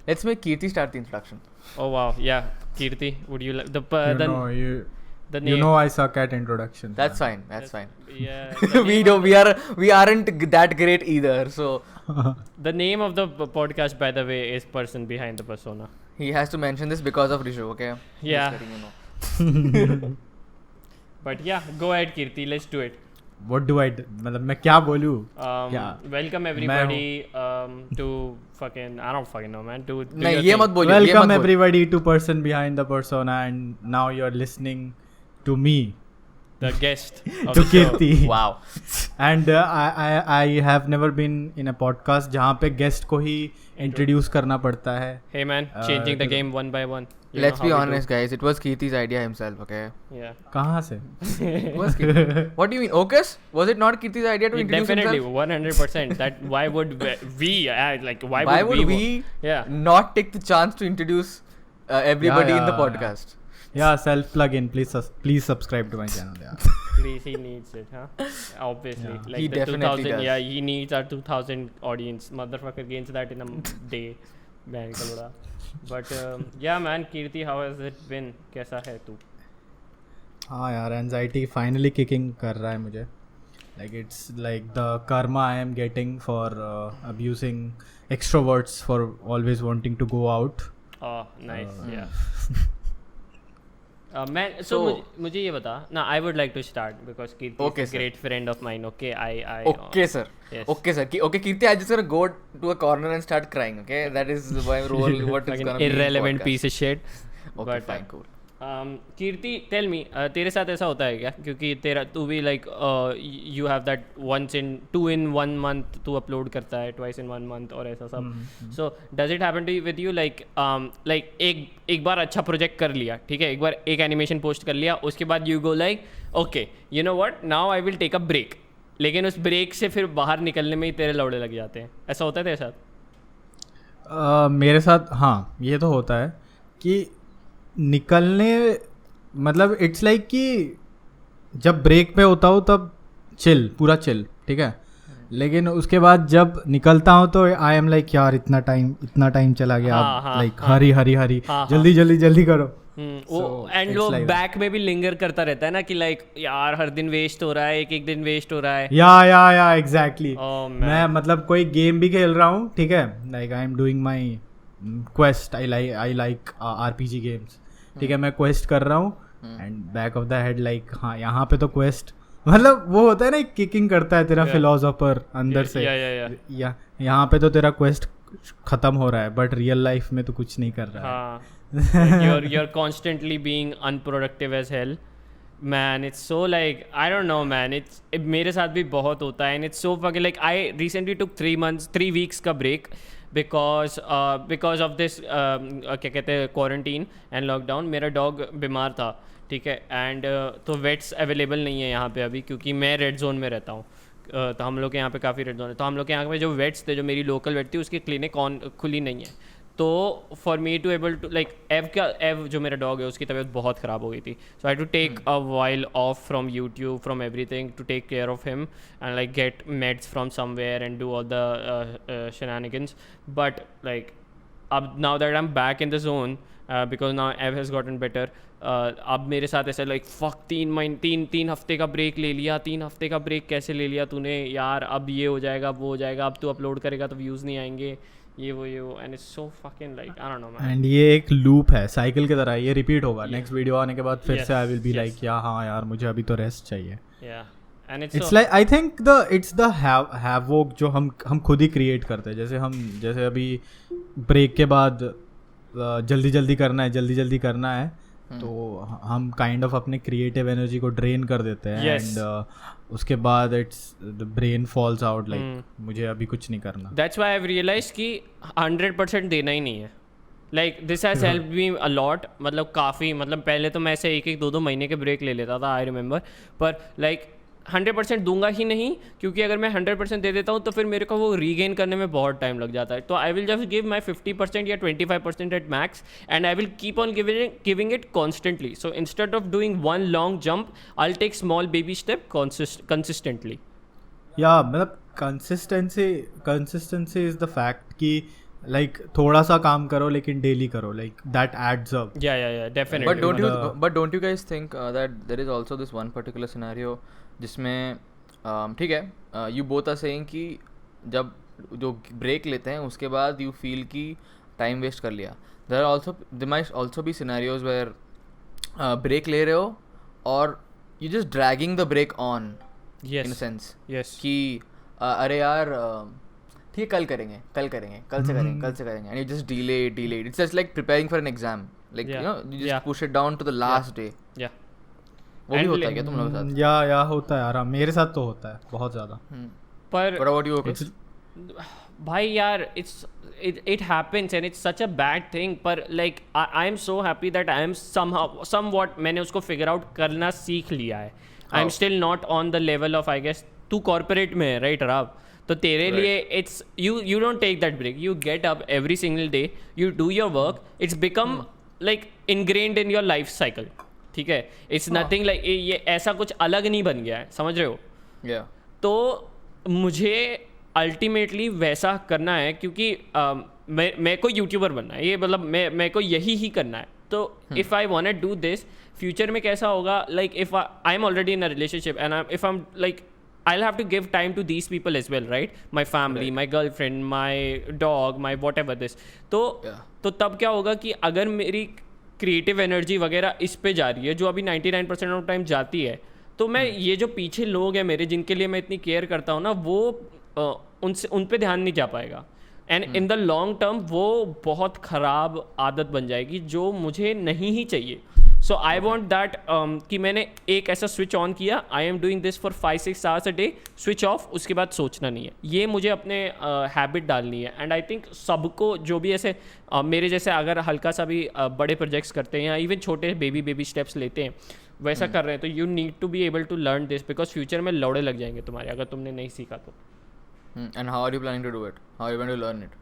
Let's make Kirti start the introduction. Oh wow, yeah, Kirti, would you like the You name? know I suck at introductions. That's man. fine. That's fine. Yeah, the we name don't. of We aren't that great either. So the name of the podcast, by the way, is Person Behind the Persona. he has to mention this because of Rishu. Okay. Yeah. Just letting you know. But yeah, go ahead, Kirti. Let's do it. What do I do? मतलब मैं क्या बोलूँ? Yeah. Welcome everybody to fucking I don't fucking know, man. To do नहीं your ये thing. मत बोलिए. ये Welcome मत बोलिए. everybody to Person Behind the Persona, and now you're listening to me, The guest of to the show. Kirti. Wow. And I have never been in a podcast जहाँ पे guest को ही introduce करना पड़ता है. Hey man, changing the game one by one. You Let's know be how we honest, guys. It was Kirti's idea himself. Okay. do. Yeah. कहाँ से? It was Kirti. What do you mean? Ocus? Was it not Kirti's idea to introduce Definitely, himself? 100%. That why would we like why Why would we yeah. not take the chance to introduce everybody in the Yeah. podcast? Yeah, self plug in. Please subscribe to my channel. Yeah. Please, he needs it, huh? Obviously, Yeah. like He the definitely 2000. does. Yeah, he needs our 2000 audience. Motherfucker gains that in a day. Man, कलोड़ा. But yeah, man, Kirti, how has it been? कैसा है तू? हाँ यार, anxiety finally kicking कर रहा है मुझे. Like it's like the karma I am getting for abusing extroverts for always wanting to go out. Oh, nice. Yeah. Man, so So- मुझे ये बता. Now, I would like to start because Kirti Okay, is a sir. great friend of mine. Okay, I Okay, sir. Yes. Okay, sir. Okay, Kirti, I just gonna go to a corner and start crying. Okay, that is my role. What is Fucking gonna be in irrelevant podcast. piece of shit. Okay, But, fine, cool. Kirti tell me तेरे साथ ऐसा होता है क्या क्योंकि तेरा तू भी like you have that once in 1 month तू अपलोड करता है twice in 1 month और ऐसा सब so does it happen to you with you like एक बार अच्छा प्रोजेक्ट कर लिया ठीक है एक बार एक एनिमेशन पोस्ट कर लिया उसके बाद you go like okay you know what now I will take a break लेकिन उस ब्रेक से फिर बाहर निकलने में ही तेरे लौड़े लग जाते हैं ऐसा होता है तेरे साथ मेरे साथ हाँ ये तो होता है कि निकलने मतलब इट्स लाइक कि जब ब्रेक पे होता हूँ तब चिल पूरा चिल ठीक है लेकिन उसके बाद जब निकलता हूँ तो आई एम लाइक यार इतना टाइम चला गया लाइक हरी जल्दी करो एंड वो बैक में भी लिंगर करता रहता है ना कि लाइक यार हर दिन वेस्ट हो रहा है एक दिन वेस्ट हो रहा है या एग्जैक्टली Oh, man. मैं मतलब कोई गेम भी खेल रहा हूँ ठीक है like I am doing my quest I like RPG games ठीक है मैं क्वेस्ट कर रहा हूँ and back of the head like हाँ यहाँ पे तो क्वेस्ट मतलब वो होता है ना किकिंग करता है तेरा फिलोसोफर अंदर से या यहाँ पे तो तेरा क्वेस्ट खत्म हो रहा है बट रियल लाइफ में तो कुछ नहीं कर रहा है you're constantly being unproductive as hell man it's so like I don't know man it's मेरे साथ भी बहुत होता है and it's so fucking like I recently took 3 weeks का break because of this क्या कहते हैं क्वारंटीन एंड लॉकडाउन मेरा डॉग बीमार था ठीक है एंड तो वेट्स अवेलेबल नहीं है यहाँ पे अभी क्योंकि मैं रेड जोन में रहता हूँ तो हम लोग के यहाँ पे काफ़ी रेड जोन है तो हम लोग के यहाँ पे जो वेट्स थे जो मेरी लोकल वेट थी उसकी क्लिनिक खुली नहीं है तो for me to able to like एव जो मेरा डॉग है उसकी तबीयत बहुत ख़राब हो गई थी so I to take a while off from YouTube from everything to take care of him and like get meds from somewhere and do all the shenanigans but like अब now that I am back in the zone because now Ev has gotten better अब मेरे साथ ऐसा like fuck 3 हफ्ते का break ले लिया 3 हफ्ते का ब्रेक कैसे ले लिया तूने यार अब ये हो जाएगा अब वो हो जाएगा अब तू अपलोड करेगा तो व्यूज़ नहीं आएंगे ये वो and it's so fucking like I don't know man and ये एक लूप है साइकिल की तरह ये रिपीट होगा नेक्स्ट वीडियो आने के बाद फिर से आई विल बी लाइक या हाँ यार मुझे अभी तो रेस्ट चाहिए it's like I think it's the havoc जो हम खुद ही क्रिएट करते हैं जैसे अभी ब्रेक के बाद जल्दी करना है तो हम काइंड ऑफ अपने क्रिएटिव एनर्जी को ड्रेन कर देते हैं एंड उसके बाद it's the brain falls out like मुझे अभी कुछ नहीं करना that's why I have realised कि 100% देना ही नहीं है like this has help me a lot मतलब काफ़ी मतलब पहले तो मैं ऐसे 1-2 महीने के ब्रेक ले लेता था आई रिमेंबर पर लाइक 100% दूंगा ही नहीं क्योंकि अगर मैं 100% दे देता हूँ तो फिर मेरे को वो रीगेन करने में बहुत टाइम लग जाता है तो I will just give my 50% या 25% at max and I will keep on giving it constantly so instead of doing one long jump I will take small baby step consistently या मतलब कंसिस्टेंसी इज द फैक्ट कि like थोड़ा सा काम करो लेकिन daily करो, like that adds up. Yeah, definitely. But don't you guys think that there is also this one particular scenario जिसमें ठीक है, you both are saying कि जब जो ब्रेक लेते हैं उसके बाद you feel कि टाइम वेस्ट कर लिया. there might also be scenarios where break ले रहे हो और you just dragging the break on. Yes. In a sense. Yes. कि अरे यार ठीक है कल करेंगे कल से करेंगे and you just delay it. It's just like preparing for an exam, like Yeah. you know you just Yeah. push it down to the last day. Yeah. वो भी And होता है like- क्या तुम लोगों के साथ? या होता है यार, मेरे साथ तो होता है बहुत ज़्यादा. पर What about you? Okay. भाई यार it happens and it's such a bad thing, पर like I am so happy that I am somewhat मैंने उसको figure out करना सीख लिया है. I am still not on the level of I guess तू corporate में है right राव, तो तेरे लिए it's you don't take that break, you get up every single day, you do your work, it's become like ingrained in your life cycle. ठीक है, it's nothing like ये ऐसा कुछ अलग नहीं बन गया है, समझ रहे हो? Yeah. तो मुझे अल्टीमेटली वैसा करना है क्योंकि मैं को यूट्यूबर बनना है, ये मतलब मैं को यही ही करना है. तो if I want to do this future में कैसा होगा, like if I am already in a relationship and if I am like I'll have to give time to these people as well, right? My family, my girlfriend, my dog, my whatever this. तो तब क्या होगा कि अगर मेरी creative energy वगैरह इस पे जा रही है जो अभी 99% ऑफ टाइम जाती है, तो मैं ये जो पीछे लोग हैं मेरे जिनके लिए मैं इतनी केयर करता हूँ ना, वो उन पे ध्यान नहीं जा पाएगा. And in the long term वो बहुत ख़राब आदत बन जाएगी जो मुझे नहीं ही चाहिए. सो आई वॉन्ट दैट कि मैंने एक ऐसा स्विच ऑन किया, I am doing this for 5-6 hours a day, switch off, उसके बाद सोचना नहीं है. ये मुझे अपने हैबिट डालनी है. एंड आई थिंक सबको जो भी ऐसे मेरे जैसे अगर हल्का सा भी बड़े प्रोजेक्ट्स करते हैं या इवन छोटे बेबी स्टेप्स लेते हैं वैसा कर रहे हैं, तो you need to be able to learn this because future में लौड़े लग जाएंगे तुम्हारे अगर तुमने नहीं सीखा तो. And how are you planning to do it? How are you going to learn it?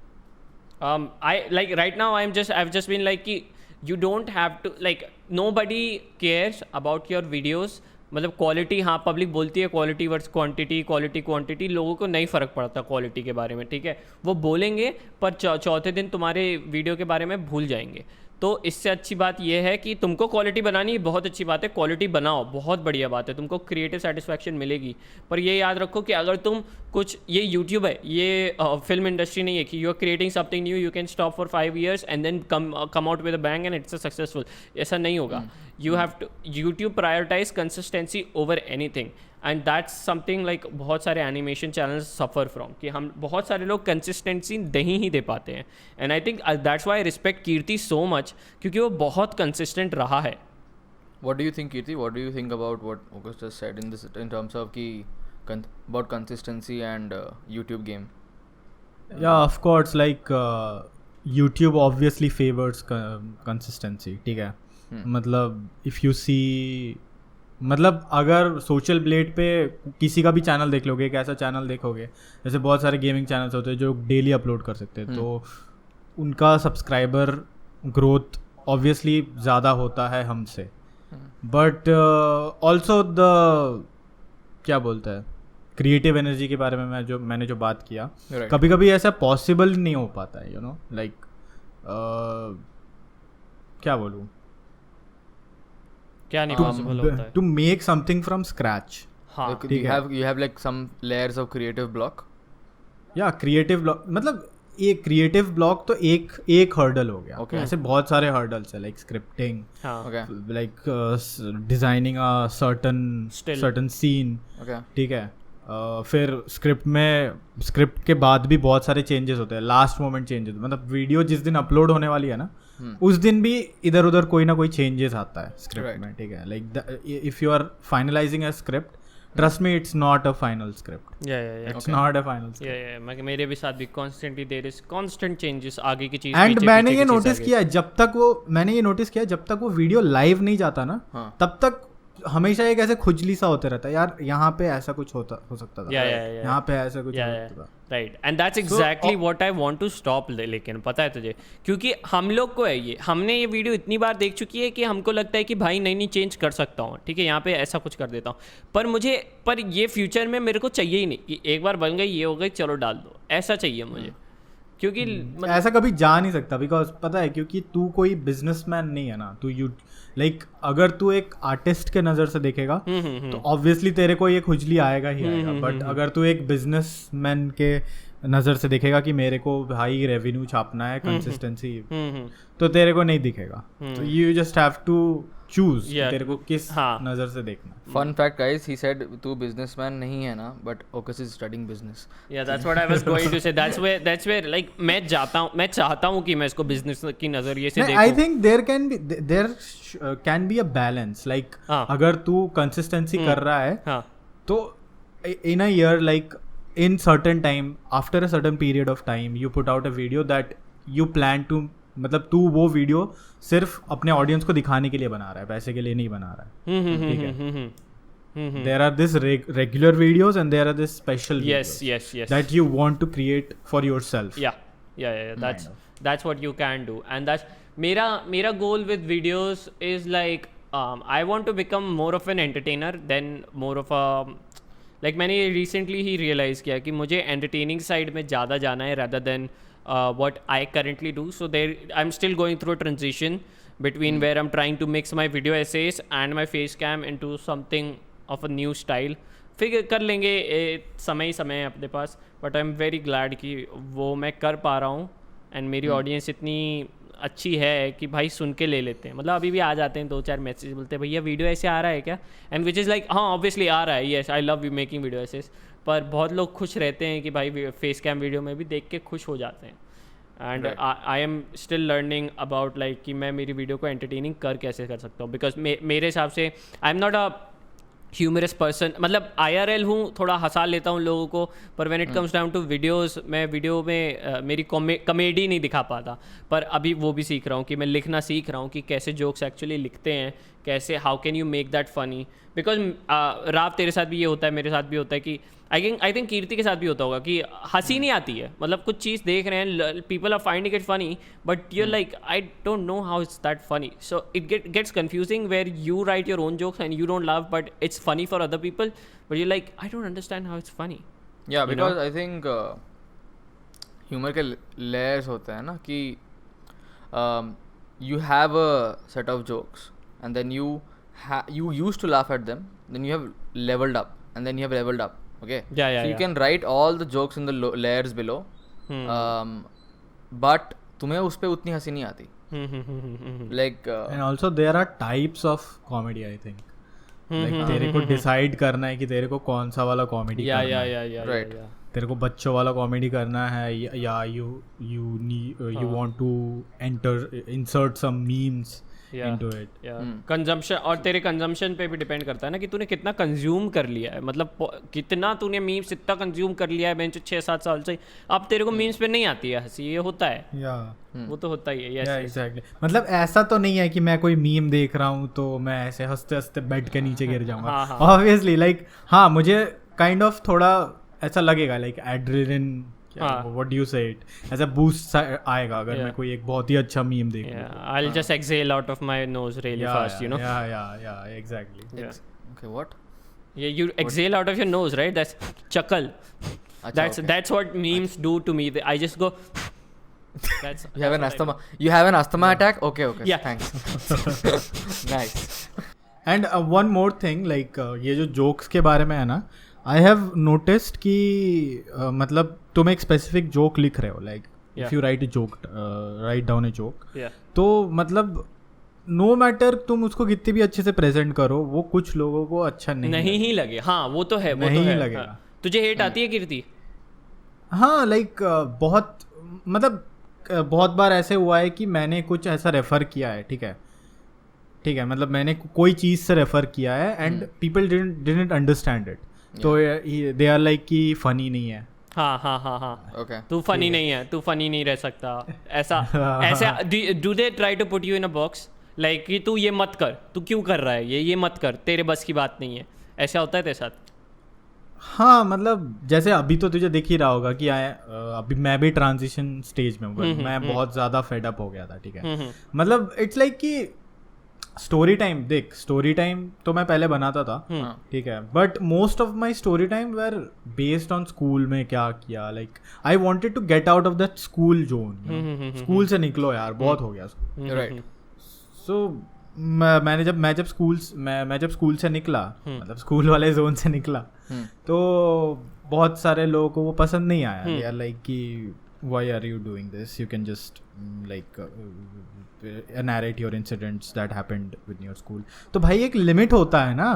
I like right now I've just been like कि you don't have to like nobody cares about your videos. मतलब quality, हाँ public बोलती है quality verse quantity, लोगों को नहीं फ़र्क पड़ता क्वालिटी के बारे में, ठीक है. वो बोलेंगे पर चौथे दिन तुम्हारे वीडियो के बारे में भूल जाएंगे. तो इससे अच्छी बात यह है कि तुमको क्वालिटी बनानी बहुत अच्छी बात है, क्वालिटी बनाओ, बहुत बढ़िया बात है, तुमको क्रिएटिव सेटिस्फैक्शन मिलेगी. पर ये याद रखो कि अगर तुम कुछ, ये यूट्यूब है, ये फिल्म इंडस्ट्री नहीं है कि you are creating something new, you can stop for 5 years and then come out with a bang and it's a successful. ऐसा नहीं होगा. You have to YouTube prioritise consistency over anything and that's something like बहुत सारे animation channels suffer from कि हम बहुत सारे लोग कंसिस्टेंसी नहीं ही दे पाते हैं. And I think that's why I respect Kirti so much क्योंकि वो बहुत कंसिस्टेंट रहा है. What do you think, Kirti? What do you think about what August just said in terms of about consistency and YouTube game? Yeah, of course, like YouTube obviously favors consistency, ठीक है. मतलब if you see, मतलब अगर social blade पे किसी का भी channel देख लोगे, एक ऐसा चैनल देखोगे जैसे बहुत सारे गेमिंग चैनल्स होते हैं जो डेली अपलोड कर सकते हैं, तो उनका सब्सक्राइबर ग्रोथ ऑब्वियसली ज़्यादा होता है हमसे. बट ऑल्सो द क्या बोलता है क्रिएटिव एनर्जी के बारे में मैंने जो बात किया, कभी कभी ऐसा पॉसिबल नहीं हो पाता है, यू नो, लाइक क्या बोलूँ, क्या नहीं पॉसिबल होता है to make something from scratch. हाँ, you have like some layers of creative block. या क्रिएटिव ब्लॉक, मतलब ये क्रिएटिव ब्लॉक तो एक हर्डल हो गया. Okay. ऐसे बहुत सारे हर्डल्स है, like scripting, Okay. Like designing a certain scene, ठीक है. फिर स्क्रिप्ट के बाद भी बहुत सारे चेंजेस होते हैं, लास्ट मोमेंट चेंजेस. मतलब वीडियो जिस दिन अपलोड होने वाली है ना, उस दिन भी इधर उधर कोई ना कोई चेंजेस आता है स्क्रिप्ट में, ठीक है. Like if you are finalising a script, trust me, it's not a final script. It's not a final script. मेरे भी साथ भी constantly there is constant changes, आगे की चीज. एंड मैंने ये नोटिस किया, जब तक वो वीडियो लाइव नहीं जाता ना, तब तक हमेशा एक ऐसे खुजली सा होते रहता है, यार यहाँ पे ऐसा कुछ हो सकता था, यहाँ पे ऐसा कुछ हो सकता था. Right, and that's exactly what I want to stop. लेकिन पता है तुझे, क्योंकि हम लोग को है ये, हमने ये वीडियो इतनी बार देख चुकी है कि हमको लगता है कि भाई नहीं चेंज कर सकता हूँ, ठीक है, यहाँ पे ऐसा कुछ कर देता हूँ. पर ये फ्यूचर में मेरे को चाहिए ही नहीं कि एक बार बन गई, ये हो गई, चलो डाल दो, ऐसा चाहिए मुझे. क्योंकि ऐसा कभी जा नहीं सकता, बिकॉज पता है क्योंकि तू कोई बिजनेसमैन नहीं है ना, तू यू लाइक अगर तू एक आर्टिस्ट के नज़र से देखेगा तो ऑब्वियसली तेरे को ये खुजली आएगा ही आएगा, बट अगर तू एक बिजनेसमैन के नज़र से देखेगा कि मेरे को भाई रेवेन्यू छापना है कंसिस्टेंसी, तो तेरे को नहीं दिखेगा, तो you just have to choose तेरे को किस नज़र से देखना. Fun fact guys, he said तू बिजनेसमैन नहीं है ना, बट ओकस is studying business. Yeah that's what I was going to say. That's where like मैं चाहता हूं कि मैं इसको बिजनेस की नजरिए से देखूं. I think there can be a balance, like अगर तू कंसिस्टेंसी कर रहा है तो in a year, like in certain time, after a certain period of time, you put out a video that you plan to, मतलब तू वो video सिर्फ अपने ऑडियंस को दिखाने के लिए बना रहा है, पैसे के लिए नहीं बना रहा है, ठीक है. There are this regular videos and there are this special videos yes that you want to create for yourself. Yeah. That's what you can do, and that's mera goal with videos is like I want to become more of an entertainer than more of a like मैंने recently ही realise किया कि मुझे entertaining side में ज़्यादा जाना है rather than what I currently do. So there I'm still going through a transition between where I'm trying to mix my video essays and my face cam into something of a new style. फिर कर लेंगे, समय है अपने पास, but I am very glad कि वो मैं कर पा रहा हूँ एंड मेरी ऑडियंस इतनी अच्छी है कि भाई सुन के ले लेते हैं. मतलब अभी भी आ जाते हैं 2-4 मैसेज, बोलते हैं भैया वीडियो ऐसे आ रहा है क्या, एंड विच इज़ लाइक हाँ ऑब्वियसली आ रहा है, yes I love you making video ऐसे. पर बहुत लोग खुश रहते हैं कि भाई फेस कैम वीडियो में भी देख के खुश हो जाते हैं. And I am still learning about like कि मैं मेरी वीडियो को एंटरटेनिंग कैसे कर सकता हूँ, बिकॉज मेरे हिसाब से I am not a humorous person. मतलब IRL हूँ, थोड़ा हंसा लेता हूँ लोगों को, पर when it comes down to videos मैं वीडियो में मेरी कॉमेडी नहीं दिखा पाता. पर अभी वो भी सीख रहा हूँ कि मैं लिखना सीख रहा हूँ कि कैसे जोक्स एक्चुअली लिखते हैं, कैसे how can you make that funny. Because Rao तेरे साथ भी ये होता है, मेरे साथ भी होता है कि आई थिंक कीर्ति के साथ भी होता होगा कि हंसी नहीं आती है. मतलब कुछ चीज़ देख रहे हैं, people are finding it funny, but you're like I don't know how it's that funny. So it gets confusing where you write your own jokes and you don't love, but it's funny for other people, but you like I don't understand how it's funny. Yeah because I think humour के layers होते हैं ना कि you have a set of jokes and then you used to laugh at them, then you have leveled up and then you have leveled up. Okay, so you can write all the jokes in the layers below, but तुम्हें उस पे उतनी हंसी नहीं आती. Like and also there are types of comedy, I think. Like तेरे को decide करना है कि तेरे को कौन सा वाला कॉमेडी करना है. right. तेरे को बच्चों वाला कॉमेडी करना है या you want to insert some memes into it. Consumption, और तेरे कंजम्पशन पे भी डिपेंड करता है ना कि तूने कितना कंज्यूम कर लिया है. मतलब कितना तूने मीम्स इतना कंज्यूम कर लिया है बेंच 6-7 साल से, अब तेरे को मीम्स पे नहीं आती है हंसी. ये होता है, वो तो होता ही है. एग्जैक्टली. मतलब ऐसा तो नहीं है कि मैं कोई मीम देख रहा हूँ तो मैं ऐसे हंसते हंसते बेड के नीचे गिर जाऊंगा. ऑब्वियसली लाइक हाँ मुझे काइंड ऑफ थोड़ा ऐसा लगेगा, like adrenaline, what do you say it, ऐसा बूस्ट आएगा अगर मैं कोई एक बहुत ही अच्छा मीम देखूं. I'll just exhale out of my nose really fast, you know. Yeah, exactly. Okay, what? Yeah, you exhale out of your nose, right? That's chuckle. That's what memes do to me. I just go. You have an asthma. You have an asthma attack? Okay. Yeah. Thanks. Nice. And one more thing, like ये जो jokes के बारे में है ना, I have noticed कि मतलब तुम एक स्पेसिफिक जोक लिख रहे हो, like if you write down a joke, तो मतलब नो मैटर तुम उसको कितनी भी अच्छे से प्रेजेंट करो, वो कुछ लोगों को अच्छा नहीं ही लगे. हाँ वो तो है, नहीं लगेगा. तुझे हेट आती है कीर्ति? हाँ लाइक बहुत, मतलब बहुत बार ऐसे हुआ है कि मैंने कुछ ऐसा रेफर किया है, ठीक है, मतलब मैंने कोई चीज़ से रेफर किया है and people didn't understand it, तो दे आर लाइक कि फनी नहीं है. हाँ okay. तू फनी नहीं है, तू फनी नहीं रह सकता. ऐसा do they try to put you in a box like कि तू ये मत कर, तू क्यों कर रहा है ये मत कर, तेरे बस की बात नहीं है, ऐसा होता है तेरे साथ? हाँ मतलब जैसे अभी तो तुझे दिख ही रहा होगा कि अभी मैं भी ट्रांजिशन स्टेज में हूँ, मैं बहुत ज़्यादा फेड अप हो गया था, ठीक है. मतलब इट्स लाइक कि स्टोरी टाइम देख, स्टोरी टाइम तो मैं पहले बनाता था, ठीक है, but most of my story time were based on school में क्या किया, like I wanted to get out of that school zone, school से निकलो यार, बहुत हो गया स्कूल, राइट. सो मैं जब स्कूल से निकला, मतलब स्कूल वाले जोन से निकला, तो बहुत सारे लोगों को वो पसंद नहीं आया, दे आर लाइक कि why are you doing this, you can just narrate your incidents that happened with your school. तो भाई एक लिमिट होता है ना,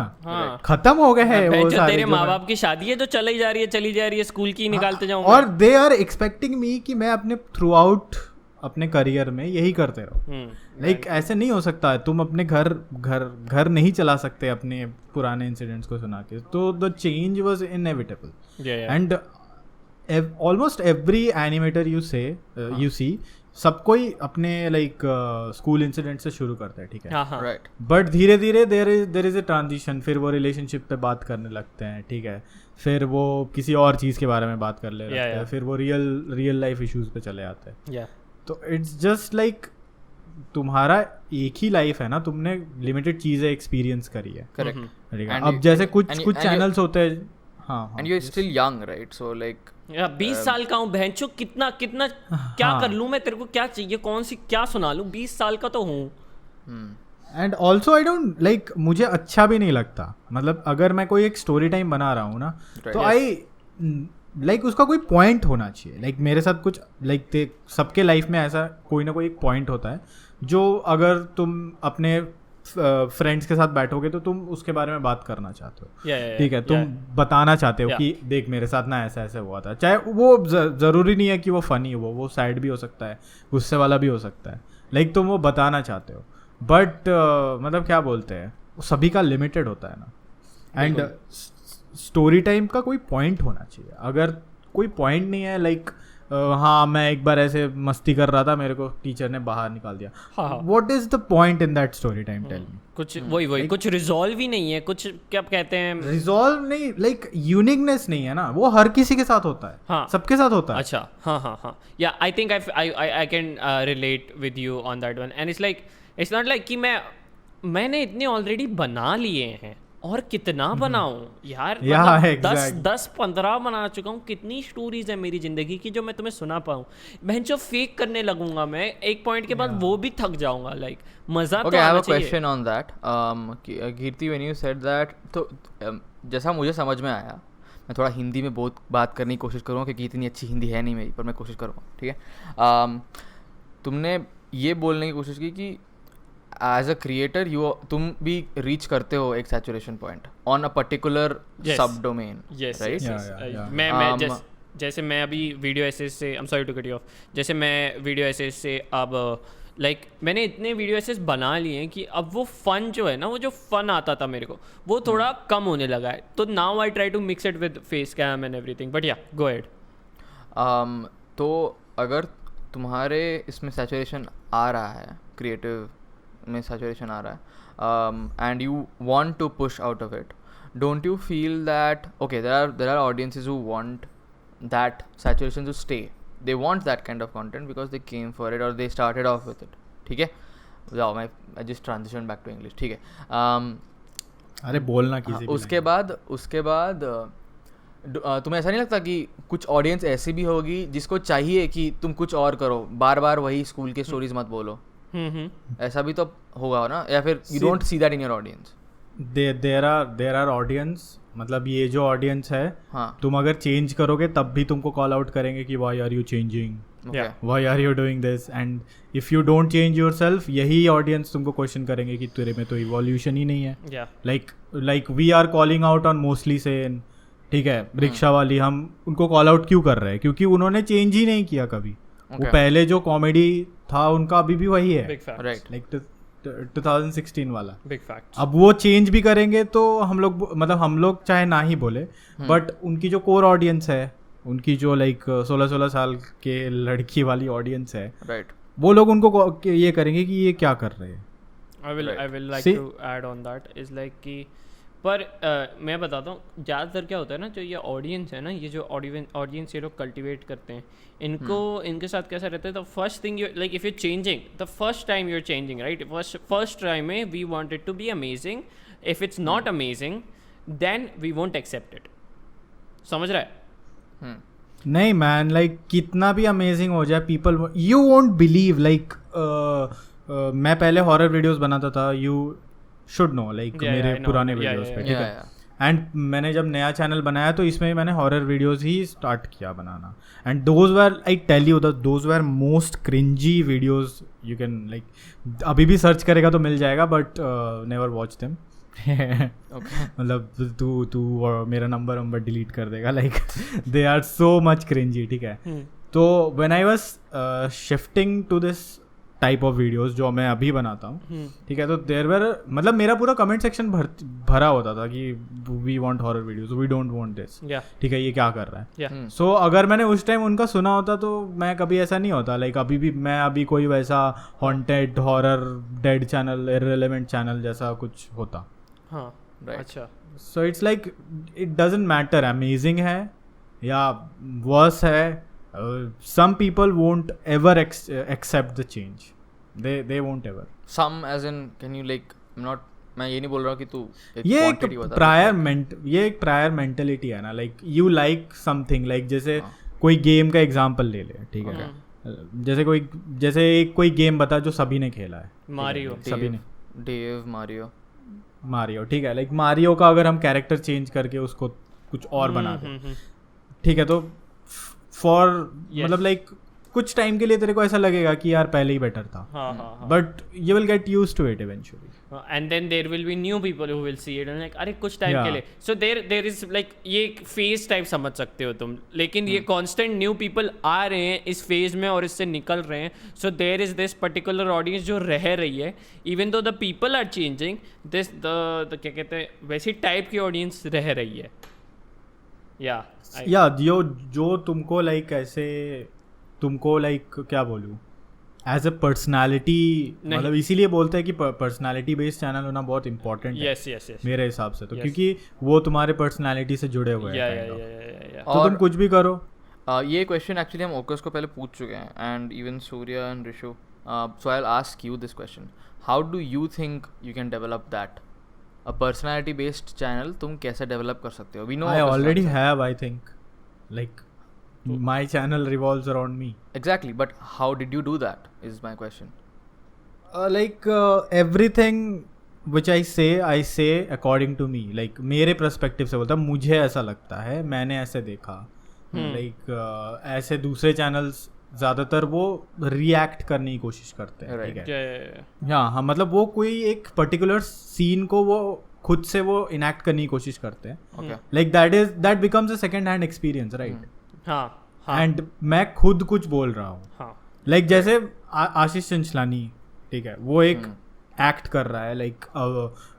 खत्म हो गए हैं वो सारे, तेरे माँ बाप की शादी है जो चली जा रही है स्कूल की निकालते जाऊंगा, और दे आर एक्सपेक्टिंग मी कि मैं अपने थ्रू आउट अपने करियर में यही करते रहो. लाइक ऐसे नहीं हो सकता है, तुम अपने घर नहीं चला सकते अपने पुराने इंसिडेंट्स को सुना के. तो the change was inevitable and almost every animator you see सब कोई अपने लाइक स्कूल इंसिडेंट से शुरू करता है, ठीक है, राइट, बट धीरे धीरे देयर इज ए ट्रांजिशन, फिर वो रिलेशनशिप पे बात करने लगते हैं, ठीक है, फिर वो किसी और चीज़ के बारे में बात कर ले लगते हैं, फिर वो रियल लाइफ इश्यूज पे चले आते हैं. तो इट्स जस्ट लाइक तुम्हारा एक ही लाइफ है ना, तुमने लिमिटेड चीज़ें एक्सपीरियंस करी है, करेक्ट. अब जैसे कुछ चैनल्स होते हैं, हाँ, and you are still young, right, so like 20 साल का हूँ बहनचो, कितना क्या कर लूँ मैं, तेरे को क्या चाहिए, कौन सी क्या सुना लूँ, 20 साल का तो हूँ. And also I don't like, मुझे अच्छा भी नहीं लगता, मतलब अगर मैं कोई एक स्टोरी टाइम बना रहा हूँ ना, तो आई लाइक उसका कोई पॉइंट होना चाहिए. लाइक मेरे साथ कुछ लाइक सबके लाइफ में ऐसा कोई ना कोई एक पॉइंट होता है जो अगर तुम अपने फ्रेंड्स के साथ बैठोगे तो तुम उसके बारे में बात करना चाहते हो, ठीक है, तुम बताना चाहते हो कि देख मेरे साथ ना ऐसा ऐसा हुआ था, चाहे वो ज़रूरी नहीं है कि वो फनी हो, वो सैड भी हो सकता है, गुस्से वाला भी हो सकता है, लाइक तुम वो बताना चाहते हो, बट मतलब क्या बोलते हैं, सभी का लिमिटेड होता है ना. एंड स्टोरी टाइम का कोई पॉइंट होना चाहिए. अगर कोई पॉइंट नहीं है, लाइक हाँ मैं एक बार ऐसे मस्ती कर रहा था, मेरे को टीचर ने बाहर निकाल दिया, what is the point in that story time, tell me. कुछ वही कुछ रिजॉल्व ही नहीं है, कुछ क्या कहते हैं, रिजॉल्व नहीं, लाइक यूनिकनेस नहीं है ना, वो हर किसी के साथ होता है, हाँ, सबके साथ होता है. अच्छा, हाँ, या I think I can relate with you on that one. And it's not like कि मैंने इतने ऑलरेडी बना लिए हैं और कितना बनाऊं यार, मतलब 10-15 बना चुका हूँ. कितनी स्टोरीज है मेरी जिंदगी की जो मैं तुम्हें सुना पाऊँ. मैं जो फेक करने लगूंगा, मैं एक पॉइंट के बाद वो भी थक जाऊंगा. लाइक मजा तो आना चाहिए. I have a question on that, Kirti, when you said that, तो जैसा मुझे समझ में आया, मैं थोड़ा हिंदी में बहुत बात करने की कोशिश करूँगा क्योंकि इतनी अच्छी हिंदी है नहीं मेरी, पर मैं कोशिश करूँगा, ठीक है. तुमने ये बोलने की कोशिश की कि एज अ क्रिएटर तुम भी रीच करते हो एक saturation point on a particular sub domain, right. मैं जैसे मैं अभी वीडियो एसेस से, I am sorry to cut you off, जैसे मैं वीडियो एसेस से अब लाइक मैंने इतने वीडियो एसेस बना लिए हैं कि अब वो फन जो है ना, वो जो फन आता था मेरे को, वो थोड़ा कम होने लगा है. तो now I try to mix it with face cam and everything, but yeah go ahead. तो अगर तुम्हारे इसमें सैचुरेशन आ रहा है, क्रिएटिव में सैचुरेशन आ रहा है, and you want to push out of it, don't you feel that okay there are audiences who want that saturation to stay, they want that kind of content because they came for it और they started off with it, ठीक है. जाओ, मैं just transition back to English, ठीक है. अरे बोलना किसी उसके बाद तुम्हें ऐसा नहीं लगता कि कुछ ऑडियंस ऐसी भी होगी जिसको चाहिए कि तुम कुछ और करो, बार बार वही स्कूल की स्टोरीज मत बोलो, ऐसा भी तो होगा ना, या फिर you don't see that in your audience? There are audience, मतलब ये जो ऑडियंस है, हाँ, तुम अगर चेंज करोगे तब भी तुमको कॉल आउट करेंगे कि why are you changing, why are you doing this, and if you don't change yourself, यही ऑडियंस तुमको क्वेश्चन करेंगे कि तेरे में तो इवोल्यूशन ही नहीं है. Like we are calling out on mostly सेन, ठीक है, रिक्शा वाली, हम उनको कॉल आउट क्यों कर रहे हैं? क्योंकि उन्होंने चेंज ही नहीं किया कभी. वो पहले जो कॉमेडी था उनका अभी भी वही है, राइट, लाइक 2016 वाला. Big fact. अब वो चेंज भी करेंगे तो हम लोग चाहे ना ही बोले, बट उनकी जो कोर ऑडियंस है, उनकी जो लाइक 16 साल के लड़की वाली ऑडियंस है, राइट, वो लोग उनको ये करेंगे कि ये क्या कर रहे हैं. I will like to add on that is like कि पर मैं बताता हूँ ज़्यादातर क्या होता है ना, जो ये ऑडियंस है ना, ये जो ऑडियंस ये लोग कल्टिवेट करते हैं, इनको इनके साथ कैसा रहता है, the first thing you like if you changing the first time you are changing right, first time में we want it to be amazing, if it's not amazing then we won't accept it, समझ रहा है? नहीं man, like कितना भी amazing हो जाए, people you won't believe, like मैं पहले हॉरर वीडियोस बनाता था, यू शुड नो, लाइक मेरे पुराने वीडियोस पे, ठीक है, एंड मैंने जब नया चैनल बनाया तो इसमें मैंने हॉरर वीडियोस ही स्टार्ट किया बनाना, and those were, I tell you, those were most cringy videos, you can like अभी भी सर्च करेगा तो मिल जाएगा, बट नेवर वॉच देम। मतलब तू मेरा नंबर डिलीट कर देगा, like they are so much cringy, ठीक है। तो when I was shifting to this type of videos जो मैं अभी बनाता हूँ, ठीक है, तो देयर वर, मतलब मेरा पूरा कमेंट सेक्शन भरा होता था कि we want horror videos, we don't want this, ठीक है, ये क्या कर रहा है। सो अगर मैंने उस टाइम उनका सुना होता तो मैं कभी ऐसा नहीं होता, लाइक अभी भी मैं अभी कोई वैसा haunted horror dead channel, irrelevant channel जैसा कुछ होता। हाँ, अच्छा। So it's like it doesn't matter amazing है या वर्स है, some people won't ever accept the change, they won't ever, some as in can you like, मैं ये नहीं बोल रहा कि तू ये एक प्रायर मेंटेलिटी है ना, like you like something, like जैसे कोई गेम का एग्जांपल ले ले, ठीक है, जैसे कोई गेम बता जो सभी ने खेला है, मारियो, सभी ने, डेव मारियो, ठीक है, लाइक मारियो का अगर हम कैरेक्टर चेंज करके उसको कुछ और बना दें, ठीक है, तो फॉर मतलब लाइक कुछ टाइम के लिए तेरे को ऐसा लगेगा कि यार पहले ही बेटर था, but you will get used to it eventually, and then there will be new people who will see it and like अरे कुछ टाइम के लिए, सो देयर इज लाइक ये एक फेज टाइप समझ सकते हो तुम, लेकिन ये कांस्टेंट न्यू पीपल आ रहे हैं इस फेज में और इससे निकल रहे हैं, so there is this particular audience जो रह रही है, even though the people are changing, this the क्या कहते हैं वैसी टाइप की ऑडियंस रह रही है, या जो तुमको लाइक ऐसे, तुमको लाइक क्या बोलूँ, एज अ पर्सनालिटी, मतलब इसीलिए बोलते हैं कि पर्सनालिटी बेस्ड चैनल होना बहुत इंपॉर्टेंट है, yes. मेरे हिसाब से तो, क्योंकि वो तुम्हारे पर्सनालिटी से जुड़े हुए हैं, तो तुम कुछ भी करो। ये क्वेश्चन एक्चुअली हम ओकस को पहले पूछ चुके हैं, and even Surya and Rishu, so I will ask you this question, how do you think you can develop that a personality based channel, तुम कैसे डेवलप कर सकते हो? We know I already have, I think, like my channel revolves around me. Exactly, but how did you do that is my question. Like everything which I say according to me, like मेरे perspective से बोलता, मुझे ऐसा लगता है, मैंने ऐसे देखा, like ऐसे दूसरे channels ज़्यादातर वो रिएक्ट करने की कोशिश करते हैं, ठीक है, हाँ, मतलब वो कोई एक पर्टिकुलर सीन को वो खुद से वो इनैक्ट करने की कोशिश करते हैं, like that becomes a second hand experience, right, and मैं खुद कुछ बोल रहा हूँ, लाइक जैसे आशीष चंचलानी, ठीक है, वो एक एक्ट कर रहा है लाइक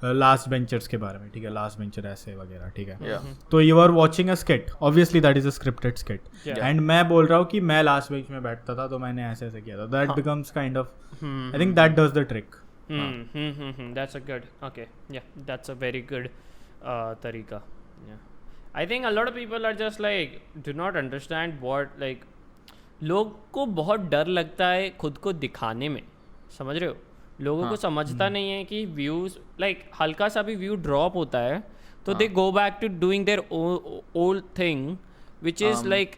लास्ट बेंचर्स के बारे में, ठीक है, लास्ट बेंचर ऐसे वगैरह, ठीक है, तो you are watching a skit, obviously that is a scripted skit, and मैं बोल रहा हूँ कि मैं लास्ट बेंच में बैठता था तो मैंने ऐसे ऐसे किया था, that becomes kind of, I think that does the trick. That's a good, okay, yeah, that's a very good तरीका, I think a lot of people are just like do not understand what, like लोग को बहुत डर लगता है खुद को दिखाने में, समझ रहे हो, लोगों को समझता नहीं है कि व्यूज़ लाइक हल्का सा भी व्यू ड्रॉप होता है तो they go back to doing their old thing which is like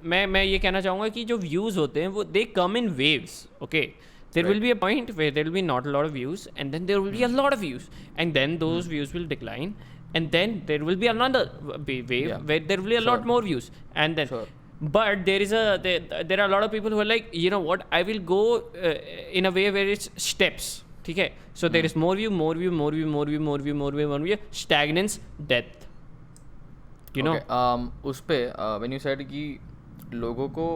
मैं ये कहना चाहूँगा कि जो व्यूज़ होते हैं वो they come in waves, okay, there will be a point where there will be not a lot of views and then there will be a lot of views and then those views will decline and then there will be another wave where there will be a lot more views and then but there are a lot of people who are like, you know what, I will go in a way where it's steps, ठीक है, so there is more view, stagnance, death, you know. उस पे when you said कि लोगों को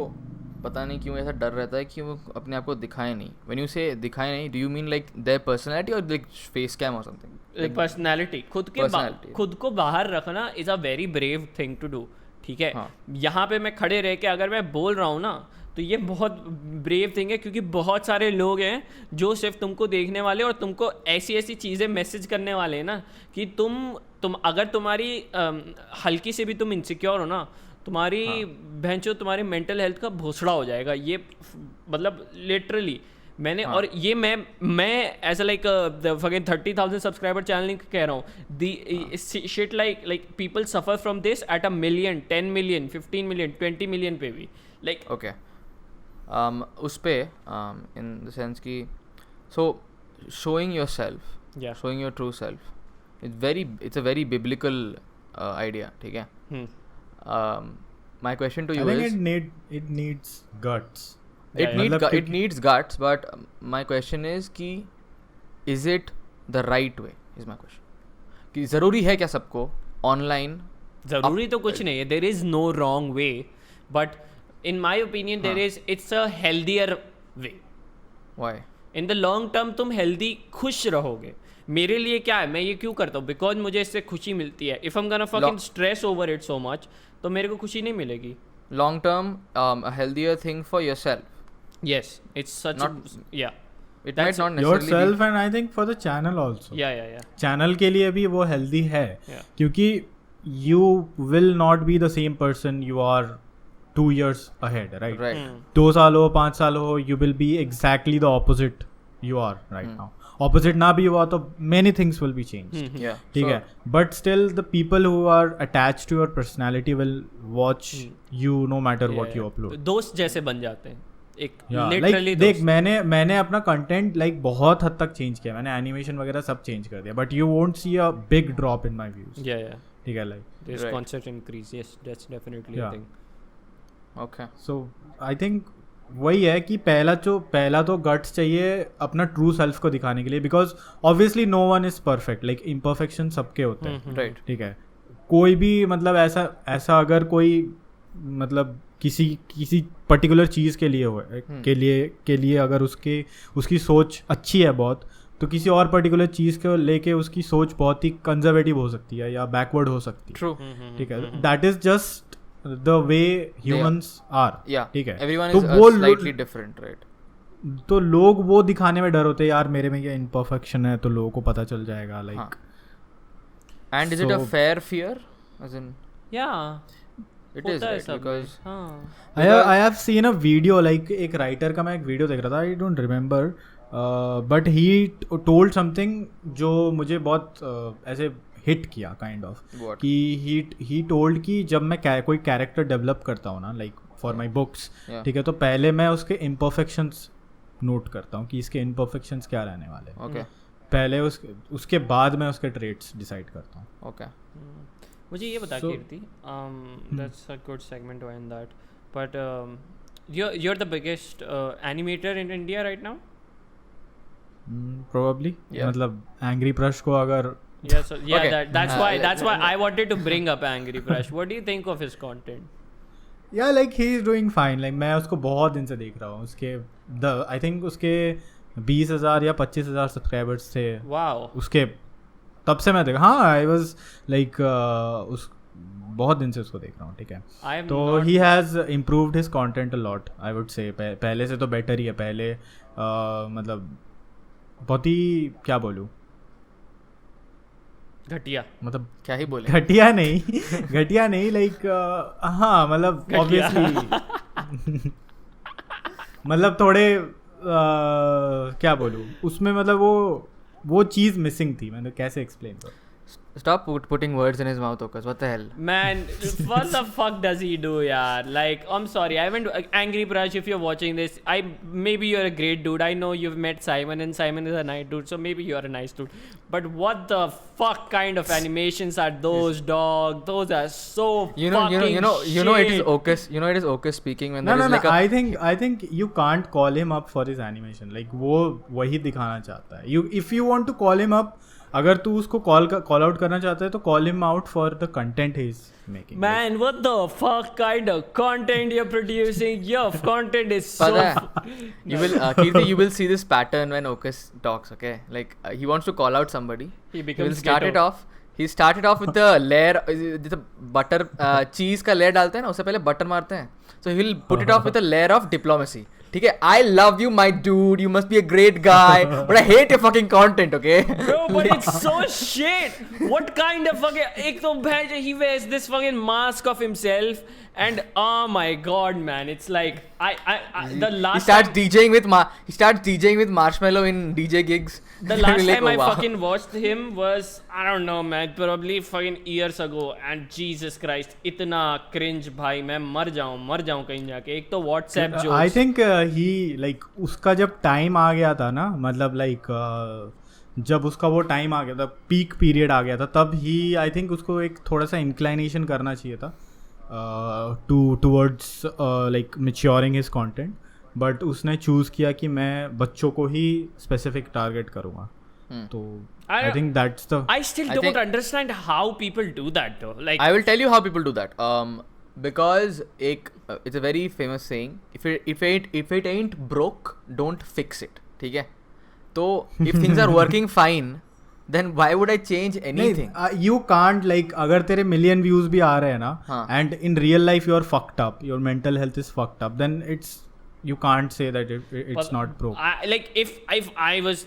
पता नहीं क्यों ऐसा डर रहता है कि वो अपने आप को दिखाए नहीं, when you say दिखाए नहीं, do you mean like their personality or like face cam or something? like personality, खुद को बाहर रखना is a very brave thing to do, ठीक है, यहाँ पे मैं खड़े रह के अगर मैं बोल रहा हूँ ना तो ये बहुत ब्रेव थिंग है, क्योंकि बहुत सारे लोग हैं जो सिर्फ तुमको देखने वाले और तुमको ऐसी ऐसी चीज़ें मैसेज करने वाले हैं ना कि तुम अगर तुम्हारी हल्की से भी तुम इनसिक्योर हो ना, तुम्हारी भैंचो तुम्हारी मेंटल हेल्थ का भोसड़ा हो जाएगा ये, मतलब लिटरली मैंने और ये मैं as a like fucking 30,000 subscriber channel नहीं कह रहा हूँ, the shit like people suffer from this at a million, 10 million, 15 million, 20 million पे भी, लाइक ओके उस पे इन द सेंस कि so showing your self, showing your true self, it's a very biblical idea, ठीक है. My question to you is, it needs guts. It needs guts, but my question is कि is it the right way is my question. कि ज़रूरी है क्या सबको online? ज़रूरी तो कुछ नहीं है, there is no wrong way, but in my opinion it's a healthier way. Why? In the long term तुम healthy खुश रहोगे. मेरे लिए क्या है, मैं ये क्यों करता हूँ, बिकॉज मुझे इससे खुशी मिलती है. If I am gonna fucking stress over it so much, तो मेरे को खुशी नहीं मिलेगी. Long term a healthier thing for yourself. Yes, it's such yeah. It might not necessarily yourself and I think for the channel also. Yeah. Channel के लिए भी वो healthy है, क्योंकि you will not be the same person you are 2 years ahead, right? 2 साल हो, 5 साल हो, you will be exactly the opposite you are right now. Opposite ना भी हुआ तो many things will be changed. ठीक है, but still the people who are attached to your personality will watch you no matter what you upload. दोस्त जैसे बन जाते हैं एक, literally. देख मैंने अपना content like बहुत हद तक change किया, मैंने animation वगैरह सब change कर दिया, but you won't see a big drop in my views. Yeah. ठीक है, like there's constant increase. Yes, that's definitely a thing. Okay. So I think वही है कि पहला तो गट्स चाहिए अपना ट्रू सेल्फ को दिखाने के लिए, because obviously no one is perfect, like imperfection सबके होते हैं, राइट, ठीक है. कोई भी मतलब ऐसा अगर कोई मतलब किसी पर्टिकुलर चीज़ के लिए हो के लिए अगर उसकी सोच अच्छी है बहुत, तो किसी और पर्टिकुलर चीज़ को लेके उसकी सोच बहुत ही कंजर्वेटिव हो सकती है या बैकवर्ड हो सकती है. ट्रू, ठीक है. That is just the way humans are. ठीक है, everyone तो is वो slightly different, right? तो लोग वो दिखाने में डर होते हैं, यार मेरे में ये imperfection है तो लोगों को पता चल जाएगा, like. And is it a fair fear, as in? Yeah, it is, right? Because I have seen a video, like एक writer का मैं एक video देख रहा था, I don't remember, but he told something जो मुझे बहुत ऐसे हिट किया काइंड ऑफ, कि ही टोल्ड कि जब मैं कोई कैरेक्टर डेवलप करता हूँ ना, लाइक फॉर माई बुक्स, ठीक है, तो पहले मैं उसके इम्परफेक्शंस नोट करता हूँ कि इसके इम्परफेक्शंस क्या रहने वाले हैं. ओके. पहले उसके बाद मैं उसके ट्रेट्स डिसाइड करता हूँ. ओके. मुझे ये बता Kirti, that's a good segment to end that, but you are the biggest animator in India right now? Probably. मतलब एंग्री ब्रश को अगर that's why I wanted to bring up Angry Brush. What do you think of his content? Yeah, like he is doing fine. Like मैं उसको बहुत दिन से देख रहा हूँ. उसके I think उसके 20,000 या 25,000 सब्सक्राइबर्स थे. Wow. उसके तब से मैं देख, हाँ, I was like उस बहुत दिन से उसको देख रहा हूँ, ठीक है. तो he has improved his content a lot, I would say. पहले से तो बेटर ही है. पहले मतलब बहुत ही क्या बोलूँ, घटिया, मतलब क्या ही बोले, घटिया नहीं लाइक हाँ, मतलब ऑब्वियसली मतलब थोड़े क्या बोलूँ उसमें, मतलब वो चीज़ मिसिंग थी. मैंने कैसे एक्सप्लेन करूँ. Stop putting words in his mouth, Okas. What the hell? Man, what the fuck does he do, yaar? Like, I'm sorry. I went Angry Brush. If you're watching this, maybe you're a great dude. I know you've met Simon, and Simon is a nice dude, so maybe you're a nice dude. But what the fuck kind of animations are those, dog? Those are so you know it is Okas. You know it is Okas speaking when there is like a. I think you can't call him up for his animation. Like वो वही दिखाना चाहता है. If you want to call him up, अगर तू उसको call out करना चाहता है तो call him out for the content he is making. Man, what the fuck kind of content you are producing. Your content is so you will Kirti, you will see this pattern when Okas talks, okay? Like he wants to call out somebody, he will start it off, he started off with the layer, जैसे butter cheese का layer डालते हैं ना, उससे पहले butter मारते हैं. So he'll put it off with a layer of diplomacy. ठीक है, I love you, my dude. You must be a great guy, but I hate your fucking content, okay? Bro, but it's so shit. What kind of fucking? एक तो he wears this fucking mask of himself, and oh my god, man, it's like I the last. He starts DJing with Marshmello in DJ gigs. The last like, time oh, I wow. fucking watched him was, I don't know, man, probably fucking years ago, and Jesus Christ, इतना cringe भाई, मैं मर जाऊँ कहीं जाके. एक तो WhatsApp jokes. I think he like उसका जब टाइम आ गया था ना, मतलब like जब उसका वो टाइम आ गया था, पीक पीरियड आ गया था, तब ही आई थिंक उसको एक थोड़ा सा इंक्लाइनेशन करना चाहिए था towards like maturing his content, but उसने चूज़ किया कि मैं बच्चों को ही स्पेसिफिक टारगेट करूँगा. तो I think that's the. I still don't understand how people do that though. Like I will tell you how people do that. Because it's a very famous saying. If it ain't broke, don't fix it. ठीक है? तो if things are working fine, then why would I change anything? You can't like अगर तेरे million views भी आ रहे हैं ना, and in real life you are fucked up, your mental health is fucked up, then you can't say that it's not broke. Like if I was